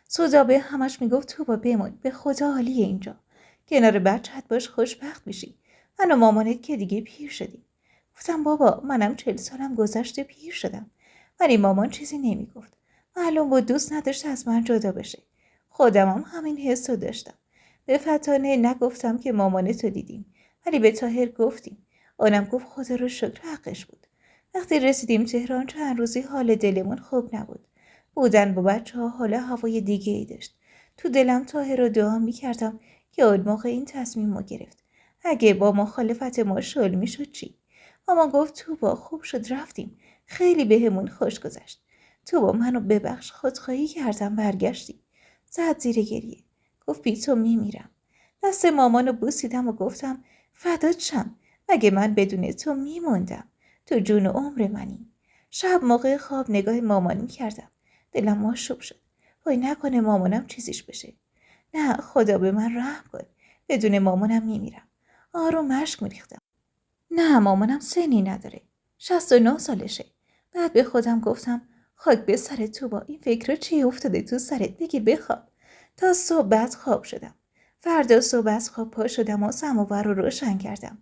سودا به همش میگفت تو با بمون، به خدا عالیه اینجا. کنار بچه‌ت باش خوشبخت میشی. من و مامانت که دیگه پیر شدیم. گفتم بابا منم 40 سالم گذشته پیر شدم. ولی مامان چیزی نمیگفت. معلوم بود دوست نداشت از من جدا بشه. خودمم همین حس رو داشتم. به فتانه نگفتم که مامانتو دیدیم. ولی به طاهر گفتیم. اونم گفت خدا رو شکر حقش بود. وقتی رسیدیم تهران چند روزی حال دلمون خوب نبود. بودن با بچه‌ها حال هوای دیگه ای داشت. تو دلم طاهر رو دعا می‌کردم که اون موقع این تصمیم رو گرفت. اگه با مخالفت ما شل میشد چی؟ مامان گفت تو با خوب شد رفتیم. خیلی بهمون خوش گذشت. تو با منو ببخش خودخواهی کردم برگشتی. زد زیر گریه. گفت بی تو میمیرم. دست مامانو بوسیدم و گفتم فدات شم. مگه من بدون تو میموندم. تو جون و عمر منی. شب موقع خواب نگاه مامانی کردم. دلم ماشوب شد. وای نکنه مامانم چیزیش بشه. نه خدا به من رحم کن. بدون مامانم میمیرم. آروم مشک میریختم. نه مامانم سنی نداره. 69 سالشه. بعد به خودم گفتم خاک به سر تو با این فکر چی افتاده تو سرت دیگه بخواب. تا صبح بعد خواب شدم. فردا صبح از خواب پا شدم و سماور رو روشن کردم.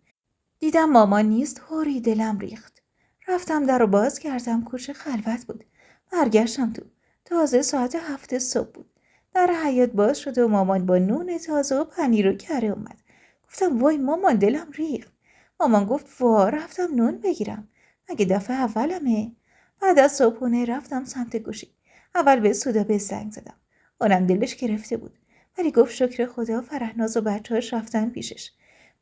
دیدم مامان نیست هوری دلم ریخت. رفتم در رو باز کردم کوچه خلوت بود. برگشتم تو. تازه ساعت 7 صبح بود. در حیاط باز شد و مامان با نون تازه و پنیر و کره اومد. گفتم وای مامان دلم ریخت. مامان گفت وا رفتم نون بگیرم. مگه دفعه اولمه؟ بعد از صبحونه رفتم سمت گوشی. اول به سودا به زنگ زدم. اونم دلش گرفته بود. ولی گفت شکر خدا فرهناز و بچه‌هاش رفتن پیشش.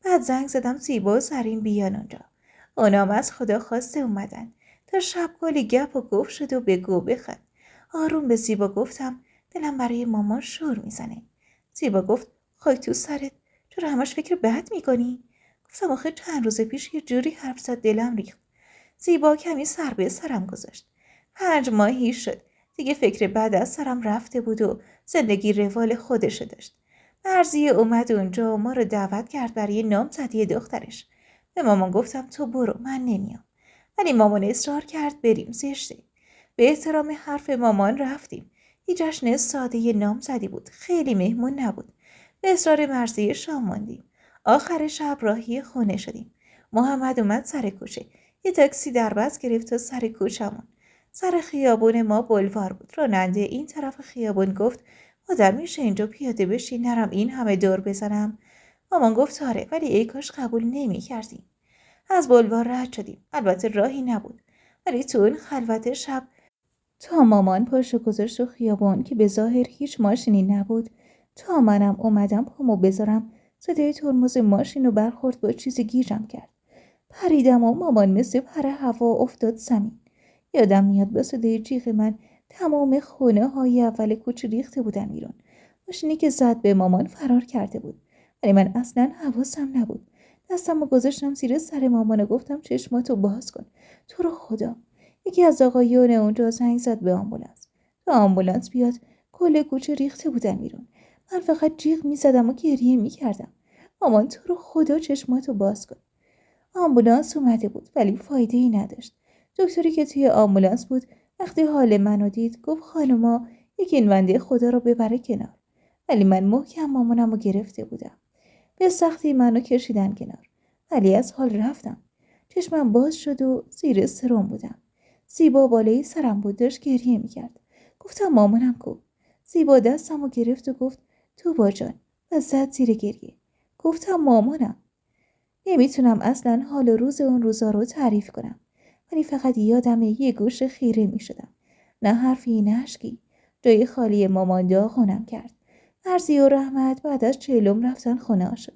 بعد زنگ زدم زیبا و سرین بیان اونجا. اونام از خدا خواسته اومدن. تا شب کلی گپ و گفت شد و به گو بخند. آروم به زیبا گفتم دلم برای مامان شور میزنه. زیبا گفت خاک تو سرت چرا همش فکر بد میکنی؟ گفتم آخه چند روز پیش یه جوری حرف زد دلم ریخت. زیبا کمی سر به سرم گذاشت. 5 ماهی شد. دیگه فکر بد از سرم رفته بود و زندگی روال خودشو داشت. مرضیه اومد اونجا و ما رو دعوت کرد برای نامزدی دخترش. به مامان گفتم تو برو من نمیام. ولی مامان اصرار کرد بریم زشته. به احترام حرف مامان رفتیم. یه جشن ساده نامزدی بود. خیلی مهمون نبود. به اصرار مرضیه شام ماندیم. آخر شب راهی خونه شدیم. محمد اومد سر کوچه. یه تاکسی در بس گرفت تا سر کوچمون. سر خیابون ما بلوار بود. راننده این طرف خیابون گفت مادر میشه اینجا پیاده بشی نرم این همه دور بزنم؟ مامان گفت آره ولی ای کاش قبول نمی کردیم. از بلوار رد شدیم. البته راهی نبود. ولی تو اون خلوت شب تا مامان پاشو گذاشت و خیابون که به ظاهر هیچ ماشینی نبود تا منم اومدم پامو بذارم صدای ترمز ماشین رو برخورد با چیزی گیجم کرد. پریدم و مامان مثل پر هوا افتاد زمین. یادم میاد با صدای جیغ من تمام خونه های اول کوچه ریخته بودن بیرون. ماشینی که زد به مامان فرار کرده بود. ولی من اصلا حواسم نبود. دستمو گذاشتم زیر سر مامان و گفتم چشماتو باز کن. تو رو خدا. یکی از آقایون اونجا زنگ زد به آمبولانس. تا آمبولانس بیاد کل کوچه ریخته بودن بیرون. من فقط جیغ میزدم و گریه میکردم. مامان تو رو خدا چشماتو باز کن. آمبولانس اومده بود ولی فایده ای نداشت. دکتری که توی آمبولانس بود وقتی حال منو دید گفت خانوما یکی این بنده خدا رو ببره کنار. ولی من محکم مامانم رو گرفته بودم. به سختی منو کشیدن کنار. ولی از حال رفتم. چشمم باز شد و زیر سرم بودم. زیبا بالای سرم بود داشت گریه میکرد. گفتم مامانم کو؟ زیبا دستم رو گرفت و گفت تو با جان و زد زیر گریه. گفتم مامانم. نمیتونم اصلا حال و روز اون روزا رو تعریف کنم. ولی فقط یادم یه گوشه خیره میشدم. نه حرفی نه اشکی. جای خالی مامان داغونم کرد. مرزی و رحمت بعد از 40 رفتن خونه هاشون.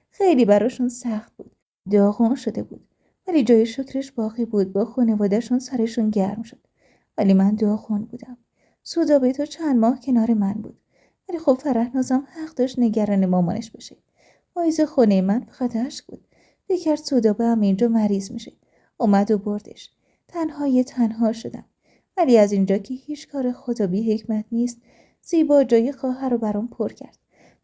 خیلی براشون سخت بود. داغون شده بود. ولی جای شکرش باقی بود. با خانواده‌شون سرشون گرم شد. ولی من داغون بودم. سودا به تو چند ماه کنار من بود. ولی خب فرهنازم حق داشت نگران مامانش بشه. پاییز خونه من فقط اشک بود. فکر کرد سودا به هم اینجا مریض میشه. اومد و بردش. تنها شدم. ولی از اینجا که هیچ کار خدا بی حکمت نیست، زیبا جای خواهر رو برام پر کرد.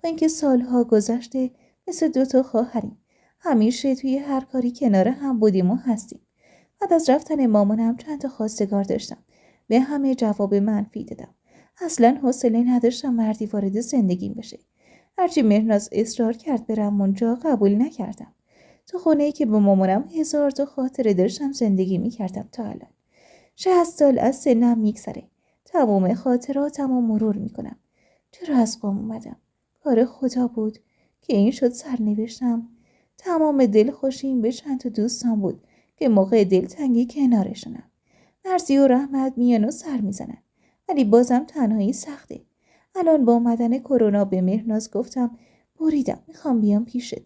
با اینکه سالها گذشته مثل 2 خواهریم. همیشه توی هر کاری کنار هم بودیم و هستیم. بعد از رفتن مامانم چند تا خواستگار داشتم. به همه جواب منفی دادم. اصلا حوصله نداشتم مردی وارد زندگیم بشه. هرچی مهناز اصرار کرد برم اونجا قبول نکردم. تو خونه‌ای که با مامانم 1000 تا خاطره داشتم زندگی میکردم تا الان. 60 سال از سنم میگذره. تمام خاطراتم رو مرور میکنم. چرا از قم اومدم؟ کار خدا بود که این شد سرنوشتم. تمام دلخوشیم به چند تا دوستان بود که موقع دلتنگی کنارشونم. مرزی و رحمت میان و سر میزنن. ولی بازم تنهایی سخته. الان با اومدن کرونا به مهرناز گفتم بریدم میخوام بیام پیشت.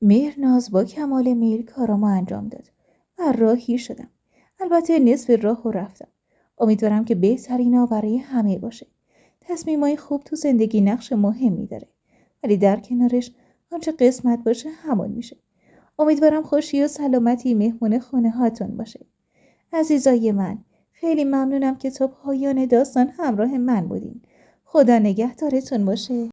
مهرناز با کمال میل کارامو انجام داد. و راهی شدم. البته نصف راهو رفتم. امیدوارم که بهترینا برای همه باشه. تصمیمای خوب تو زندگی نقش مهمی داره. ولی در کنارش آنچه قسمت باشه همون میشه. امیدوارم خوشی و سلامتی مهمون خونه هاتون باشه. عزیزای من، خیلی ممنونم که تا پایان داستان همراه من بودین. خدا نگهدارتون باشه.